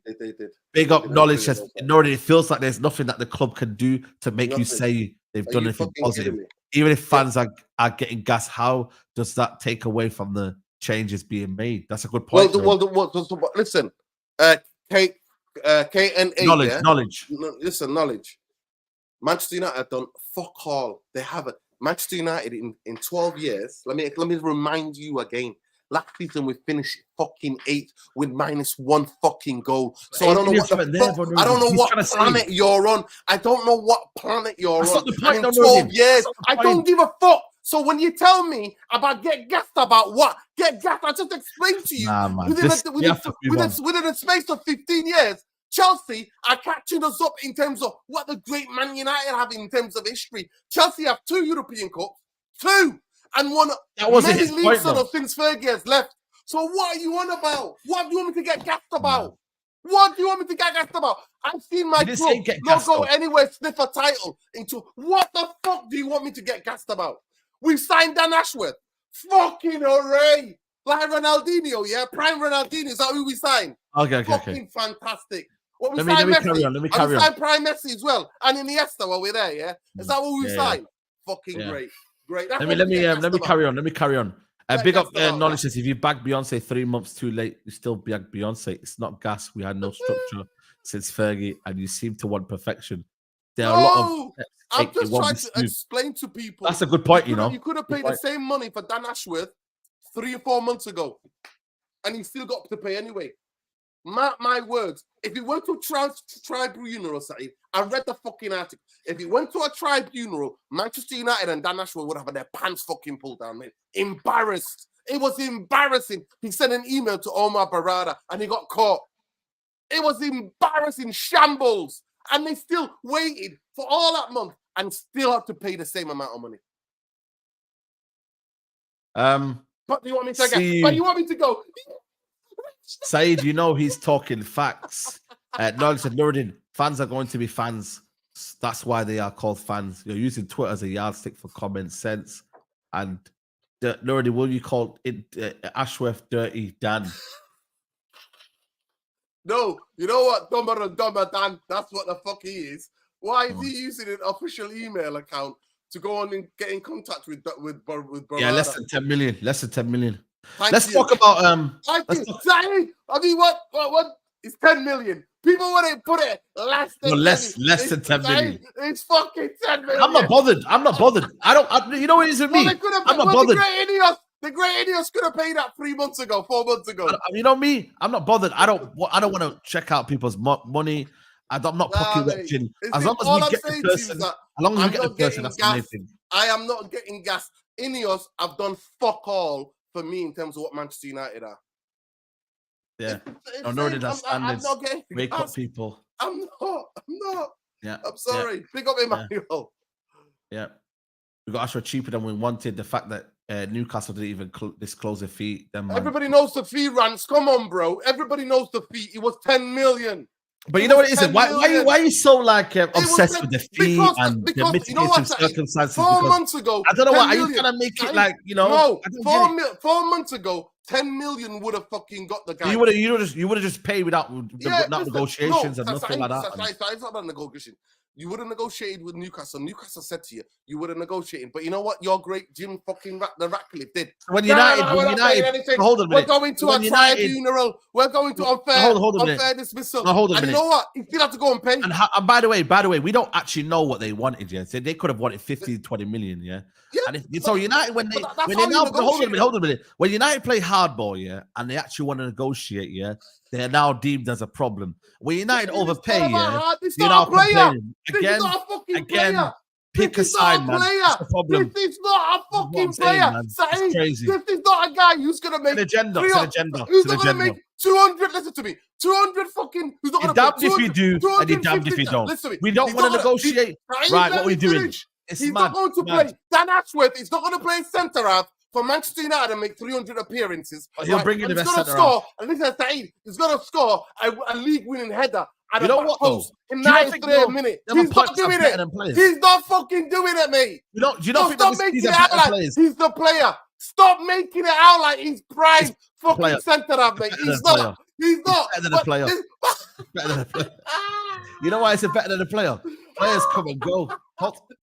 They did. Big up, knowledge says, it feels like there's nothing that the club can do to make you say they've done anything positive. Even if fans are getting gas, how does that take away from the changes being made? That's a good point. Listen, KNA. Knowledge. Listen, knowledge. Manchester United have done fuck all. They haven't. Manchester United in 12 years. Let me remind you again. Last season we finished fucking 8th with -1 fucking goal. So I don't know what planet you're on. I don't know what planet you're on. In 12 years, I don't give a fuck. So when you tell me about get gassed about what? Get gassed, I just explained to you. Within a space of 15 years, Chelsea are catching us up in terms of what the great Man United have in terms of history. Chelsea have 2 European Cups, 2. And one many leagues since Fergie has left. So what are you on about? What do you want me to get gassed about? What do you want me to get gassed about? I've seen my club not go anywhere, sniff a title into. What the fuck do you want me to get gassed about? We've signed Dan Ashworth. Fucking hooray! Like Ronaldinho, yeah? Prime Ronaldinho, is that who we signed? Okay. Fucking fantastic. What we Let me Messi? carry on. Let me carry on. We signed Prime Messi as well. And Iniesta while we're there, yeah? Is that what we signed? Fucking great. Great. Let me carry on. Let me carry on. Big up Knowledge says, if you back Beyonce 3 months too late, you still back Beyonce. It's not gas. We had no structure since Fergie, and you seem to want perfection. There are a lot of. I'm just trying to explain to people. That's a good point, you know. You could have paid the same money for Dan Ashworth 3 or 4 months ago, and you still got to pay anyway. Mark my words. If you went to a tribunal, Saeed, I read the fucking article. If you went to a tribunal, Manchester United and Dan Ashworth would have had their pants fucking pulled down, mate. Embarrassed. It was embarrassing. He sent an email to Omar Barada and he got caught. It was embarrassing, shambles. And they still waited for all that month and still have to pay the same amount of money. But you want me to go? But you want me to go? Saeed, you know he's talking facts. Knowledge said, Nuruddin, fans are going to be fans. That's why they are called fans. You're using Twitter as a yardstick for common sense. And Nuruddin, will you call it Ashworth Dirty Dan? No, you know what? Dumber Dan. That's what the fuck he is. Why is he using an official email account to go on and get in contact with Barada? Yeah, less than 10 million. Less than 10 million. Let's talk about Saeed, I mean, what is 10 million? People wouldn't put it less than 10 million. It's fucking 10 million. I'm not bothered. You know what it is with me? I'm not bothered. The great INEOS could have paid that 3 months ago, 4 months ago. You know me? I'm not bothered. I don't want to check out people's money. I'm not pocket watching. As long as we get the person, that's the main thing. I am not getting gas. INEOS have done fuck all for me in terms of what Manchester United are. Yeah. Standards. Wake up, people. I'm not. Yeah. I'm sorry. Pick up Emmanuel. Yeah. We got Ashworth cheaper than we wanted. The fact that Newcastle didn't even disclose the fee. Everybody knows the fee, Rance. Come on, bro. Everybody knows the fee. It was 10 million. But you know what it is? Why are you so obsessed with the fee and the mitigating circumstances? 4 months ago, I don't know why. Are you trying to make it like, you know? No, 4 months ago, 10 million would have fucking got the guy. You would have just paid without negotiations and nothing like that. It's not about negotiation. You would have negotiated with Newcastle. Newcastle said to you, you would have negotiated. But you know what? Your great Jim fucking the Ratcliffe did. When United, hold on a minute. We're going to a tribunal. We're going to unfair dismissal. Hold on a minute. And you know what? You still have to go and pay. And by the way, we don't actually know what they wanted. Yeah, so they could have wanted 15, 20 million. Yeah. And so United, hold on a minute. When United play hardball, yeah, and they actually want to negotiate, yeah, they are now deemed as a problem. When United overpay, yeah, you're now complaining again. Pick a side, man. This is not a fucking player. This is not a guy who's gonna make an agenda. Who's not gonna make 200? Listen to me. 200 fucking. Who's not gonna damned if you do, and you're damned if you don't. We don't want to negotiate. Right? What are we doing? He's not going to play. Dan Ashworth is not going to play centre half for Manchester United and make 300 appearances. He'll bring in the best centre half. And listen, Saeed, he's going to score a league-winning header. You know what, though? In 93rd minute. He's not doing it. He's not fucking doing it, mate. Do you not think he's the player? Stop making it out like he's prime fucking centre half, mate. He's not. He's not. Better than a player. Better than a player. You know why I said better than a player? Players come and go.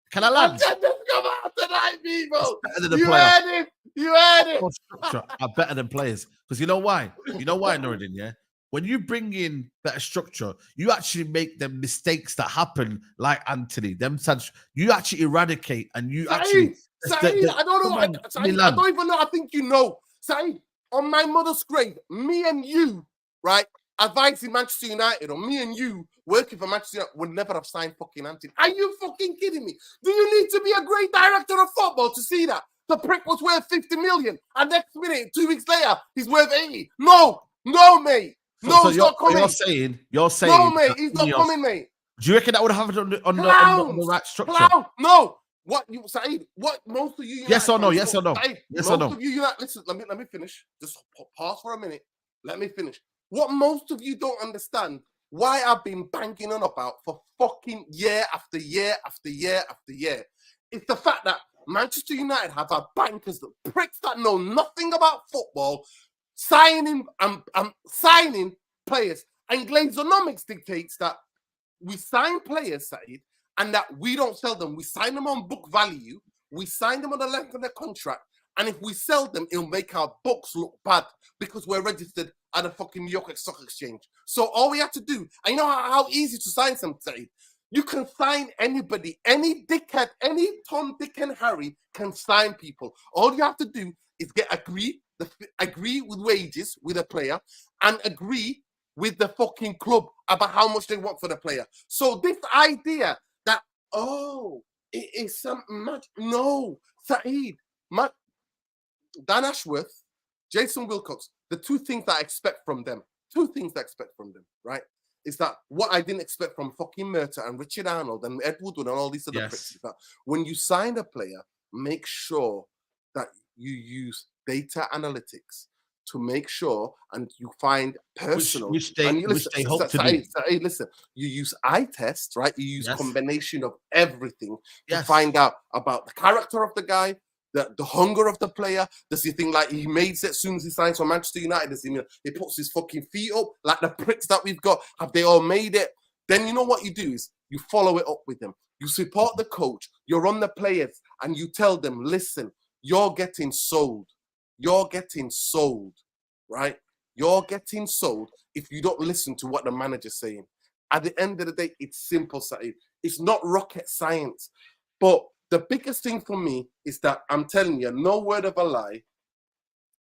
Can I land? Come out tonight, people. Better than a player. You heard it. Structure are better than players. Because you know why? You know why, Nuruddin, yeah? When you bring in better structure, you actually make the mistakes that happen, like Anthony. You actually eradicate and you Saeed, I don't know. I don't even know. I think you know. Saeed, on my mother's grave, me and you, right, advising Manchester United, or me and you working for Manchester United, would never have signed fucking Anthony. Are you fucking kidding me? Do you need to be a great director of football to see that? The prick was worth 50 million, and next minute, 2 weeks later, he's worth 80. No, mate. No, he's not coming. You're saying. No, mate, he's not coming, mate. Do you reckon that would have happened on the right structure? No. What you, Saeed? What most of you? Yes or no? Yes or no? Saeed, yes or no? Most of you, listen. Let me finish. Just pause for a minute. Let me finish. What most of you don't understand, why I've been banging on about for fucking year after year after year after year, is the fact that Manchester United have our bankers, the pricks that know nothing about football, signing players. And Glazonomics dictates that we sign players, Saeed, and that we don't sell them. We sign them on book value. We sign them on the length of their contract. And if we sell them, it'll make our books look bad because we're registered at a fucking New York Stock Exchange. So all we have to do, and you know how easy to sign something. You can sign anybody, any dickhead, any Tom, Dick, and Harry can sign people. All you have to do is agree with wages with a player and agree with the fucking club about how much they want for the player. So this idea that, oh, it is something much. No, Saeed, Dan Ashworth, Jason Wilcox, the two things that I expect from them, right, is that what I didn't expect from fucking Murta and Richard Arnold and Ed Woodward and all these other pricks, is that when you sign a player, make sure that you use data analytics to make sure and you find personal. Which they hope to do. Hey, listen, you use eye tests, right? You use combination of everything to find out about the character of the guy, the hunger of the player. Does he think like he made it as soon as he signs for Manchester United? Does he puts his fucking feet up like the pricks that we've got? Have they all made it? Then you know what you do is you follow it up with them. You support the coach. You're on the players and you tell them, listen, you're getting sold. You're getting sold, right? You're getting sold if you don't listen to what the manager's saying. At the end of the day, it's simple, Saeed. It's not rocket science. But the biggest thing for me is that I'm telling you, no word of a lie,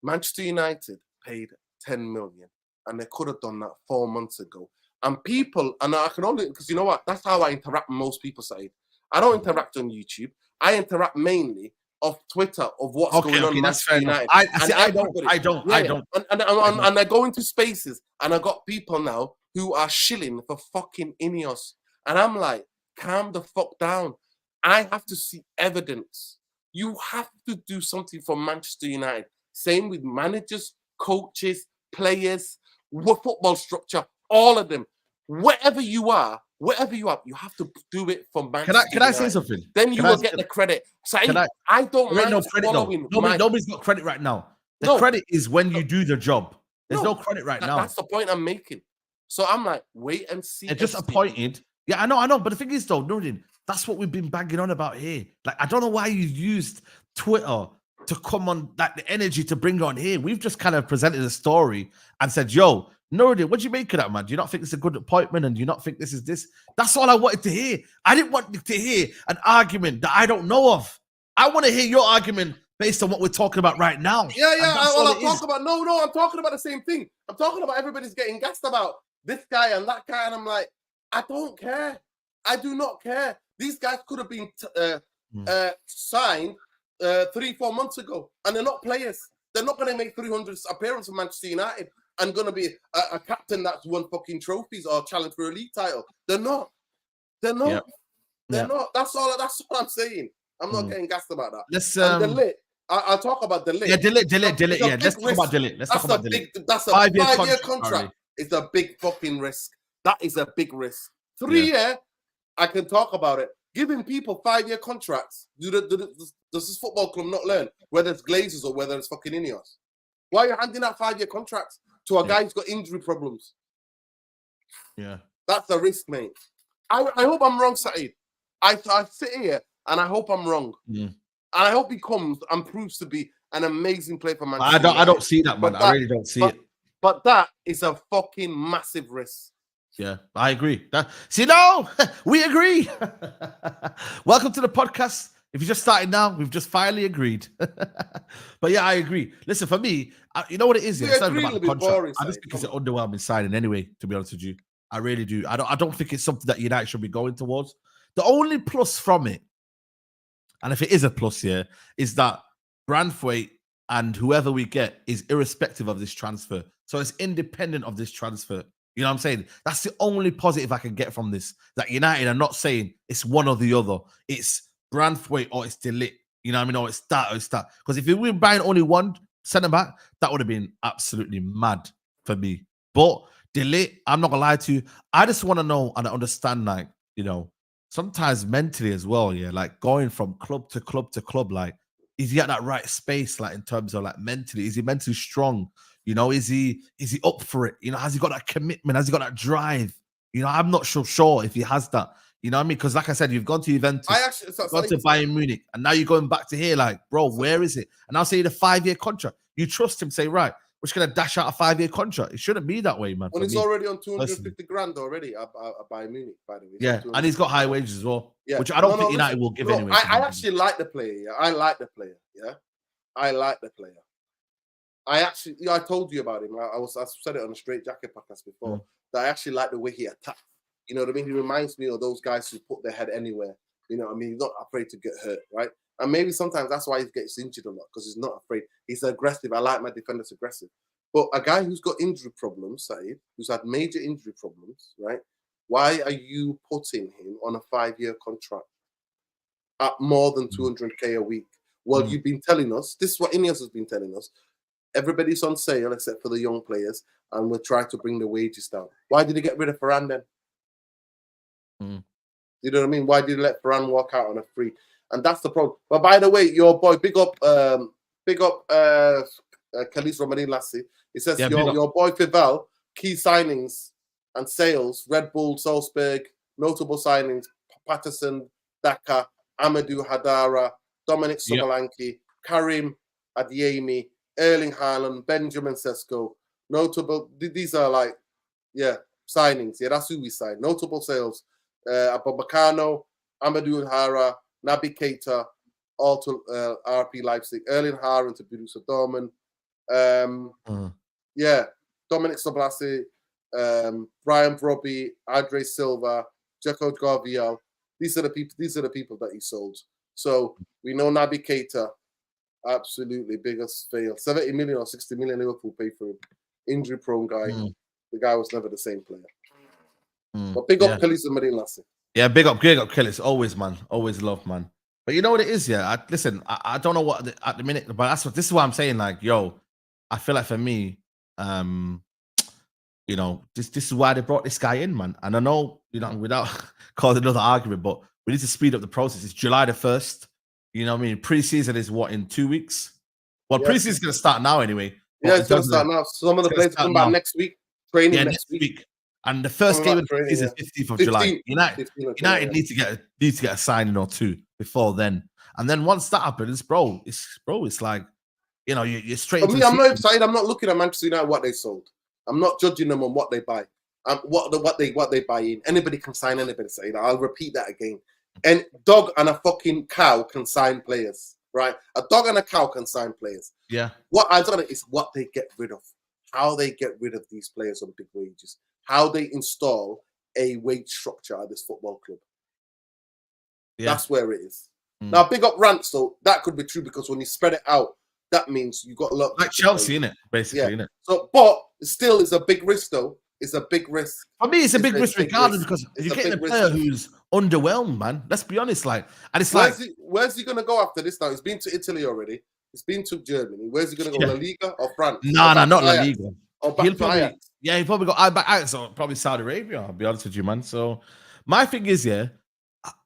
Manchester United paid 10 million and they could have done that 4 months ago. And people, and I can only, because you know what, that's how I interact with most people, Saeed. I don't interact on YouTube. I interact mainly off Twitter of what's going on in Manchester United. I don't. And I go into spaces and I got people now who are shilling for fucking INEOS. And I'm like, calm the fuck down. I have to see evidence. You have to do something for Manchester United. Same with managers, coaches, players, football structure, all of them. Wherever you are, you have to do it for Manchester United. Can I say something? Then you will get the credit. So I don't mind no credit. Nobody's got credit right now. The credit is when you do the job. There's no credit right now. That's the point I'm making. So I'm like, wait and see. They're just appointed. Yeah, I know. But the thing is, though, Nordin, that's what we've been banging on about here. Like, I don't know why you used Twitter to come on, like the energy to bring on here. We've just kind of presented a story and said, yo, Nordin, what do you make of that, man? Do you not think it's a good appointment and do you not think this is this? That's all I wanted to hear. I didn't want to hear an argument that I don't know of. I want to hear your argument based on what we're talking about right now. Yeah. I'm talking about the same thing. I'm talking about everybody's getting gassed about this guy and that guy. And I'm like, I don't care. I do not care. These guys could have been signed 3-4 months ago, and they're not players. They're not going to make 300 appearances for Manchester United and going to be a captain that's won fucking trophies or challenge for a league title. They're not. They're not. That's all I'm saying. I'm not getting gassed about that. Let's I'll talk about the lit. Yeah, delete. Yeah, let's talk about delete. That's a 5-year contract. It's a big fucking risk. That is a big risk. 3 year, I can talk about it. Giving people 5-year contracts. Does this football club not learn whether it's Glazers or whether it's fucking INEOS? Why are you handing out 5-year contracts to a guy who's got injury problems? Yeah, that's a risk, mate. I hope I'm wrong, Saeed. I sit here and I hope I'm wrong. And I hope he comes and proves to be an amazing player for Manchester. I don't see that, man. I really don't see it. But that is a fucking massive risk. Yeah, I agree. We agree. Welcome to the podcast. If you're just starting now, we've just finally agreed. But yeah, I agree. Listen, for me, you know what it is? It's not about the contract. I just think it's an underwhelming signing anyway, to be honest with you. I really do. I don't think it's something that United should be going towards. The only plus from it, and if it is a plus here, is that Branthwaite and whoever we get is irrespective of this transfer. So it's independent of this transfer. You know what I'm saying? That's the only positive I can get from this. That United are not saying it's one or the other. It's Branthwaite or it's De Ligt. You know what I mean? Or it's that or it's that. Because if we were buying only one centre-back, that would have been absolutely mad for me. But delete, I'm not gonna lie to you. I just want to know and understand, like, sometimes mentally as well, yeah, like going from club to club to club, like, is he at that right space, like in terms of like mentally? Is he mentally strong? Is he up for it? Has he got that commitment? Has he got that drive? I'm not sure if he has that. You know what I mean? Because like I said, you've gone to Juventus, gone to Bayern Munich, and now you're going back to here. Like, bro, where is it? And I'll say the 5-year contract. You trust him, say, right, we're just gonna dash out a 5-year contract. It shouldn't be that way, man. Well, he's already on 250 grand already at Bayern Munich, by the way. Yeah, and he's got high wages as well. Yeah, which I don't think United will give anyway. I actually like the player. Yeah, I like the player. Yeah, I like the player. I told you about him. I said it on a Straight Jacket podcast before that I actually like the way he attacks. You know what I mean? He reminds me of those guys who put their head anywhere. You know what I mean? He's not afraid to get hurt, right? And maybe sometimes that's why he gets injured a lot, because he's not afraid. He's aggressive. I like my defenders aggressive. But a guy who's got injury problems, Saeed, who's had major injury problems, right? Why are you putting him on a 5-year contract at more than 200K a week? Well, you've been telling us, this is what INEOS has been telling us, everybody's on sale except for the young players, and we're trying to bring the wages down. Why did he get rid of Varane then? You know what I mean? Why did you let Varane walk out on a free? And that's the problem. But by the way, your boy, big up Khalis Romanin Lassie. He says your boy Fivel, key signings and sales, Red Bull, Salzburg, notable signings, Patterson, Daka, Amadou Hadara, Dominic Sobolanki, Karim Adeyemi, Erling Haaland, Benjamin Sesko. Notable, these are like, signings. Yeah, that's who we signed. Notable sales. Abubakano, Amadou Hara, Naby Keita, all to RP Leipzig, Erling Haaland to Borussia Dortmund. Dominic Sobolanki, Brian Brobby, Andre Silva, Jeko Garvial. These are the people that he sold. So we know Naby Keita, absolutely biggest fail. 70 million or 60 million Liverpool paid for him. Injury prone guy. The guy was never the same player. But big up Khalis Romanin Lassie. Yeah, big up Khalis. Always, man. Always love, man. But you know what it is, yeah? I don't know what at the minute, but this is what I'm saying. Like, yo, I feel like for me, this is why they brought this guy in, man. And I know, without causing another argument, but we need to speed up the process. It's July the 1st. You know what I mean? Pre-season is what, in 2 weeks? Well, pre-season is going to start now anyway. Yeah, it's going to start now. Some of the players come back next week. Training next week. And the first game of the season is 15th of July. United need to get a signing or two before then. And then once that happens, it's like, you're straight. For me, I'm not excited. I'm not looking at Manchester United what they sold. I'm not judging them on what they buy. What they buy in. Anybody can sign anybody. Say, I'll repeat that again. And dog and a fucking cow can sign players, right? A dog and a cow can sign players. Yeah. What I don't know is what they get rid of, how they get rid of these players on big wages, how they install a wage structure at this football club. Yeah. That's where it is. Now, big up rants, though, that could be true because when you spread it out, that means you got a lot. Like Chelsea, innit? Basically, innit? So, but still, it's a big risk, though. It's a big risk. For me, it's a big risk regardless because you're getting a player who's underwhelmed, man. Let's be honest, and it's where's he gonna go after this now? He's been to Italy already. He's been to Germany. Where's he gonna go? La Liga or France? No, not La Liga. Or back to Ajax. He'll probably go back Ajax or probably Saudi Arabia. I'll be honest with you, man. So my thing is,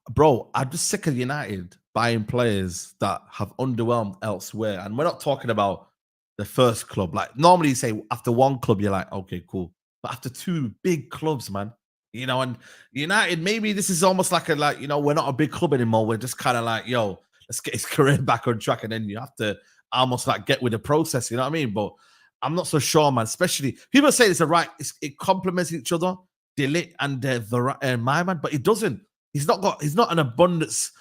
bro, I'm just sick of United buying players that have underwhelmed elsewhere, and we're not talking about the first club. Like normally, you say after one club, you're like, okay, cool. But after two big clubs, man, and United, maybe this is almost like we're not a big club anymore. We're just kind of like, yo, let's get his career back on track. And then you have to almost get with the process, you know what I mean? But I'm not so sure, man. Especially people say it complements each other, Delete and my man, but it doesn't. He's not got an abundance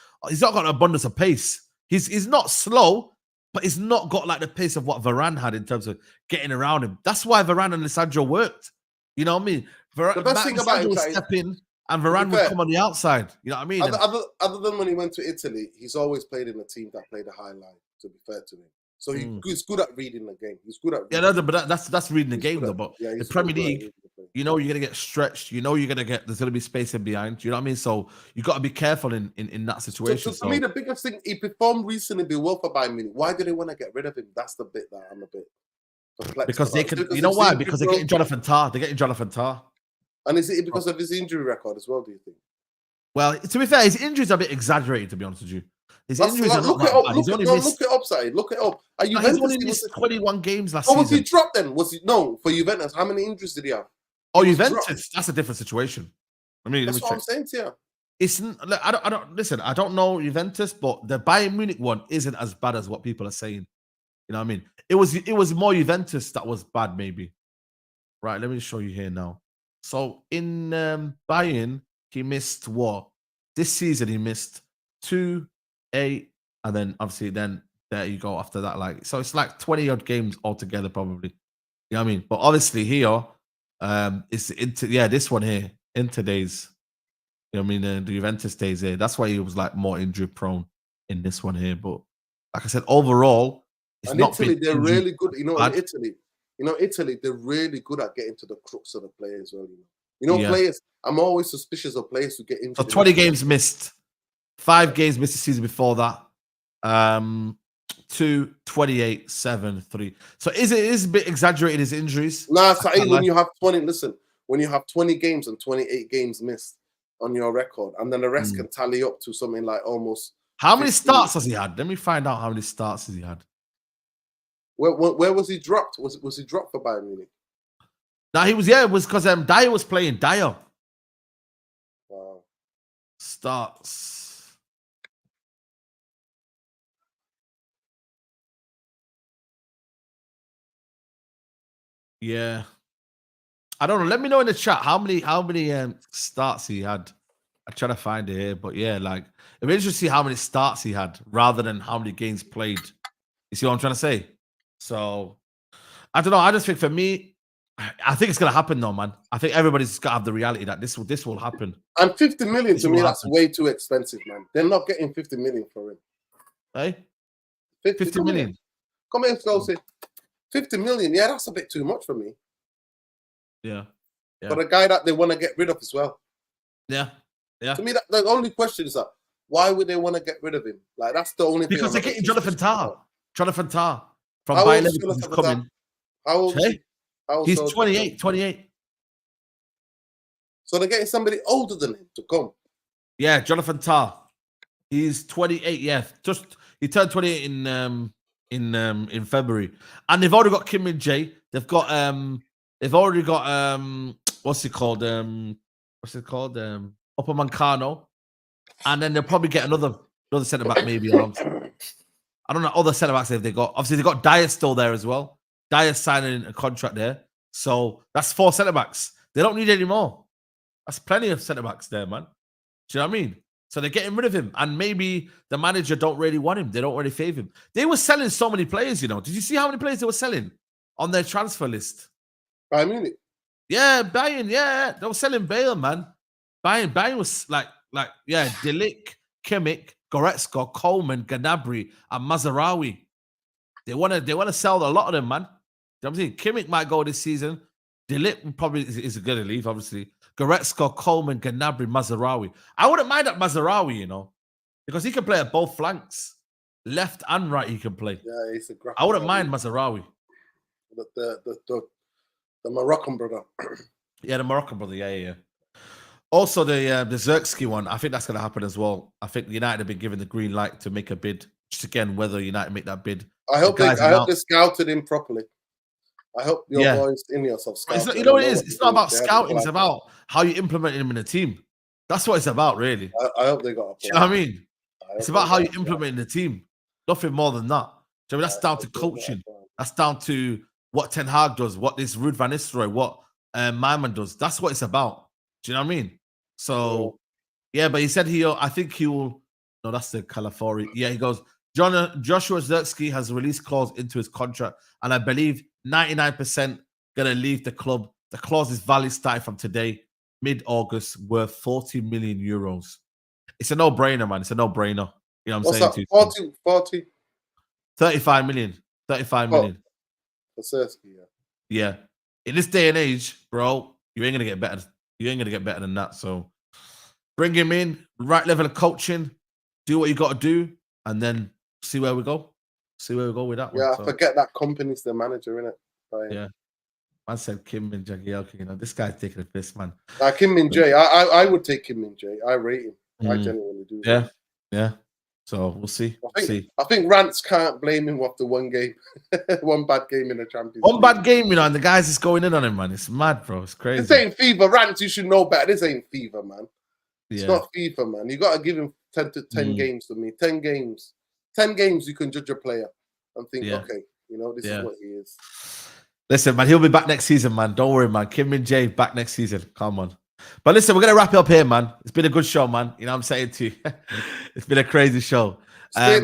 of pace. He's not slow, but he's not got the pace of what Varane had in terms of getting around him. That's why Varane and Alessandro worked. You know what I mean? The best thing about him would step in and Varane would come on the outside. You know what I mean? Other than when he went to Italy, he's always played in a team that played a high line, to be fair to him. So he's good at reading the game. He's good at reading. But that's reading the game, though. But the Premier League, you're going to get stretched. There's going to be space in behind. You know what I mean? So you got to be careful in that situation. So for me, the biggest thing, he performed recently well for Bayern Munich. Why do they want to get rid of him? That's the bit that I'm a bit. Because they can, you know why? Because they're getting Jonathan Tah. They're getting Jonathan Tah. And is it because of his injury record as well, do you think? Well, to be fair, his injuries are a bit exaggerated, to be honest with you. His injuries are not look it that up. bad. Look it up, Saeed. Look it up. He's only missed 21 games last season. season. Was he dropped then? No, for Juventus. How many injuries did he have? Oh, Juventus. That's a different situation. Let me check. What I'm saying to you. It's I don't listen. I don't know Juventus, but the Bayern Munich one isn't as bad as what people are saying. You know what I mean? It was more Juventus that was bad, maybe. Right. Let me show you here now. So in Bayern, he missed what? This season he missed 2, 8, and then obviously then there you go after that. Like, so it's like 20 odd games altogether, probably. You know what I mean? But obviously here, it's this one here, Inter days. You know what I mean? The Juventus days here. That's why he was like more injury prone in this one here. But like I said, overall, it's not Italy, they're really good. In Italy, they're really good at getting to the crux of the players. Players. I'm always suspicious of players who get injured. So 20 games missed, 5 games missed the season before that. 2, 28, 7, 3. So is a bit exaggerated, his injuries? Nah, Saeed, when you have 20 games and 28 games missed on your record, and then the rest can tally up to something like almost. How many starts has he had? Let me find out how many starts has he had. Where was he dropped? Was he dropped for Bayern Munich? No, he was. Yeah, it was because Dyer was playing. Dyer. Wow. Starts. Yeah. I don't know. Let me know in the chat how many starts he had. I'm trying to find it here, but yeah, like it'd be interesting to see how many starts he had rather than how many games played. You see what I'm trying to say? So I don't know. I just think for me, I think it's gonna happen though, man. I think everybody's got to have the reality that this will happen. And 50 million to me, that's way too expensive, man. They're not getting 50 million for him. Hey, 50 million. Come here, Scorsese. 50 million, yeah, that's a bit too much for me. Yeah. For a guy that they want to get rid of as well. Yeah. Yeah. To me, the only question is that why would they want to get rid of him? Like that's the only because they're getting Jonathan Tah. Jonathan Tah from Bayern Leverkusen is coming. How old is he? He's 28. So they're getting somebody older than him to come. Yeah, Jonathan Tah. He's 28. Yeah, he turned 28 in February, and they've already got Kim Min-jae. They've already got what's it called? Upamecano, and then they'll probably get another centre back maybe. I don't know other centre backs if they got. Obviously, they got Dyer still there as well. Dyer signing a contract there, so that's 4 centre backs. They don't need any more. That's plenty of centre backs there, man. Do you know what I mean? So they're getting rid of him, and maybe the manager don't really want him. They don't really favour him. They were selling so many players, you know. Did you see how many players they were selling on their transfer list? Bayern Munich. Yeah, Bayern. Yeah, they were selling Bale, man. Bayern was like Delic, Kimmich, Goretzka, Coleman, Gnabry, and Mazraoui. They want to sell a lot of them, man. You know what I'm saying? Kimmich might go this season. Delic probably is going to leave, obviously. Goretzka, Coleman, Gnabry, Mazraoui. I wouldn't mind that Mazraoui, you know, because he can play at both flanks, left and right. He can play. Yeah, he's a great. I wouldn't mind Mazraoui. The Moroccan brother. Yeah, the Moroccan brother. Yeah. Also, the Zirkzee one, I think that's going to happen as well. I think United have been given the green light to make a bid. Just again, whether United make that bid. I hope they scouted him properly. I hope your boys INEOS have scouted. You know what it is? It's not about scouting. It's about how you implement him in the team. That's what it's about, really. I hope they got a plan. You know what I mean? It's about how you implement in the team. Nothing more than that. So that's down to coaching. That's down to what Ten Hag does, what this Ruud van Nistelrooy, what Myman does. That's what it's about. Do you know what I mean? So, yeah, but he said I think he will. No, that's the Calafori. Yeah, he goes, Joshua Zirkzee has a release clause into his contract, and I believe 99% going to leave the club. The clause is valid starting from today, mid-August, worth 40 million euros. It's a no-brainer, man. It's a no-brainer. You know what I'm saying? What's that? 40? 35 million. 35 million. For Zirkzee, yeah. Yeah. In this day and age, bro, you ain't going to get better. You ain't going to get better than that. So bring him in, right level of coaching, do what you got to do, and then see where we go. See where we go with that one. Yeah, I forget that company's the manager, innit? Yeah. I said Kim Min Jae. Okay, you know, this guy's taking a piss, man. Kim Min Jae. I would take Kim Min Jae. I rate him. I genuinely do. Yeah. Yeah. So we'll see. I think Rance can't blame him after one game, one bad game in the Champions League. One bad game, you know, and the guys is going in on him, man. It's mad, bro. It's crazy. This ain't FIFA. Rance, you should know better. This ain't FIFA, man. It's not FIFA, man. You got to give him 10 games to me. 10 games. 10 games you can judge a player and think, okay, you know, this is what he is. Listen, man, he'll be back next season, man. Don't worry, man. Kim Min Jae back next season. Come on. But listen, we're going to wrap it up here, man. It's been a good show, man. You know what I'm saying to you? It's been a crazy show. I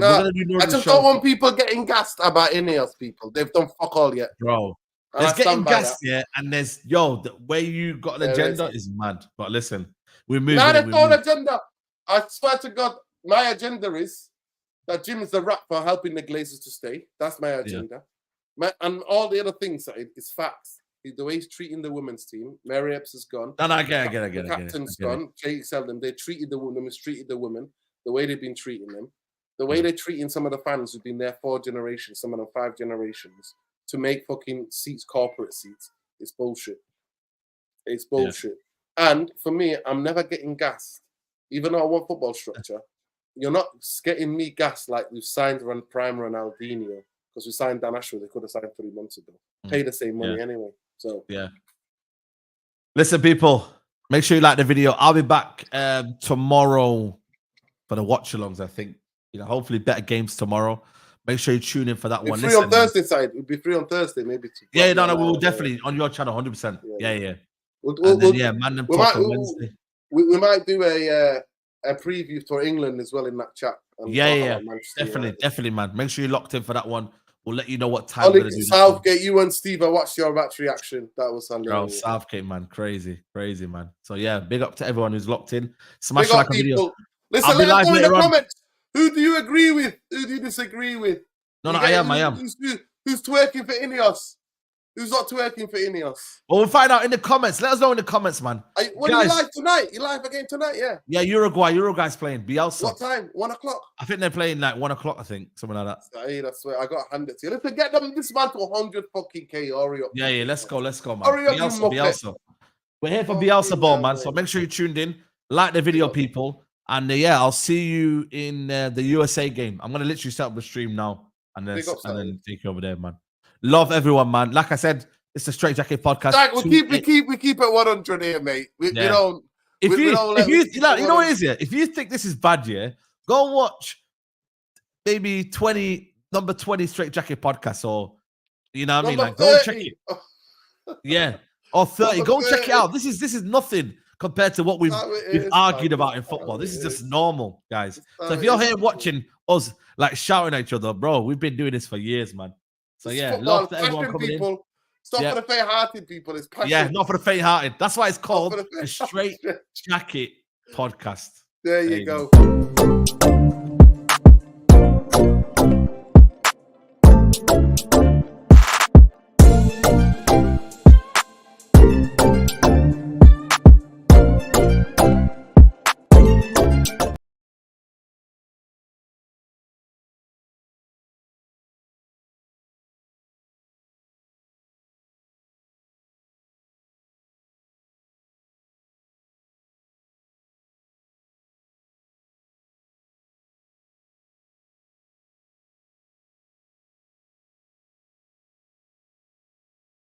just don't want people getting gassed about INEOS, people. They've done fuck all yet. Bro. There's getting gassed, and there's, the way you got an agenda is mad. But listen, we're moving. Now there's no agenda. I swear to God, my agenda is that Jim is the rat for helping the Glazers to stay. That's my agenda. And all the other things is facts. The way he's treating the women's team. Mary Epps is gone. No, I get it. The captain's gone. Jake Selden. They treated the women, mistreated the women. The way they've been treating them. The way they're treating some of the fans who've been there 4 generations, some of them 5 generations, to make fucking seats, corporate seats. It's bullshit. It's bullshit. Yeah. And for me, I'm never getting gassed. Even though I want football structure, you're not getting me gassed like we've signed Prime Ronaldinho. Because we signed Dan Ashworth, they could have signed 3 months ago. Pay the same money anyway. So listen, people, make sure you like the video. I'll be back tomorrow for the watch-alongs, I think. You know, hopefully better games tomorrow. Make sure you tune in for that one. Free on Thursday side. We'll be free on Thursday, maybe. We'll definitely on your channel, 100%. Yeah. Man, Wednesday. We might do a preview for England as well in that chat. Definitely, man. Make sure you're locked in for that one. We'll let you know what time we're going to do. Southgate, you and Steve, I watched your match reaction. That was hilarious. Bro, Southgate, man. Crazy, man. So, big up to everyone who's locked in. Smash like a video. Listen, let us know in the comments. Who do you agree with? Who do you disagree with? No, I am. Who's twerking for INEOS? Who's not twerking for INEOS? Well, we'll find out in the comments. Let us know in the comments, man. What are you live tonight? You live again tonight? Yeah, Uruguay. Uruguay's playing. Bielsa. What time? 1 o'clock? I think they're playing like 1 o'clock, I think. Something like that. I swear. I got to hand it to you. Let's get them this man to 100 fucking K. Hurry up. Yeah. Let's go, man. Hurry up, Bielsa. We're here for Bielsa ball, man. So make sure you tuned in. Like the video, people. And I'll see you in the USA game. I'm going to literally set up the stream now. And then take you over there, man. Love everyone, man. Like I said, it's a Straight Jacket podcast. Jack, we keep it 100 here, mate. We don't. You know what it is, If you think this is bad, go and watch maybe number 20 Straight Jacket podcast, or you know what I mean? Like, go and check it. Or 30. Go and check it out. This is nothing compared to what we've argued about in football. This is just normal, guys. So if you're here watching us like shouting at each other, bro, we've been doing this for years, man. So love to everyone coming in. It's not for the faint-hearted people. It's passion. Yeah, not for the faint-hearted. That's why it's called a Straight Jacket podcast. There you go.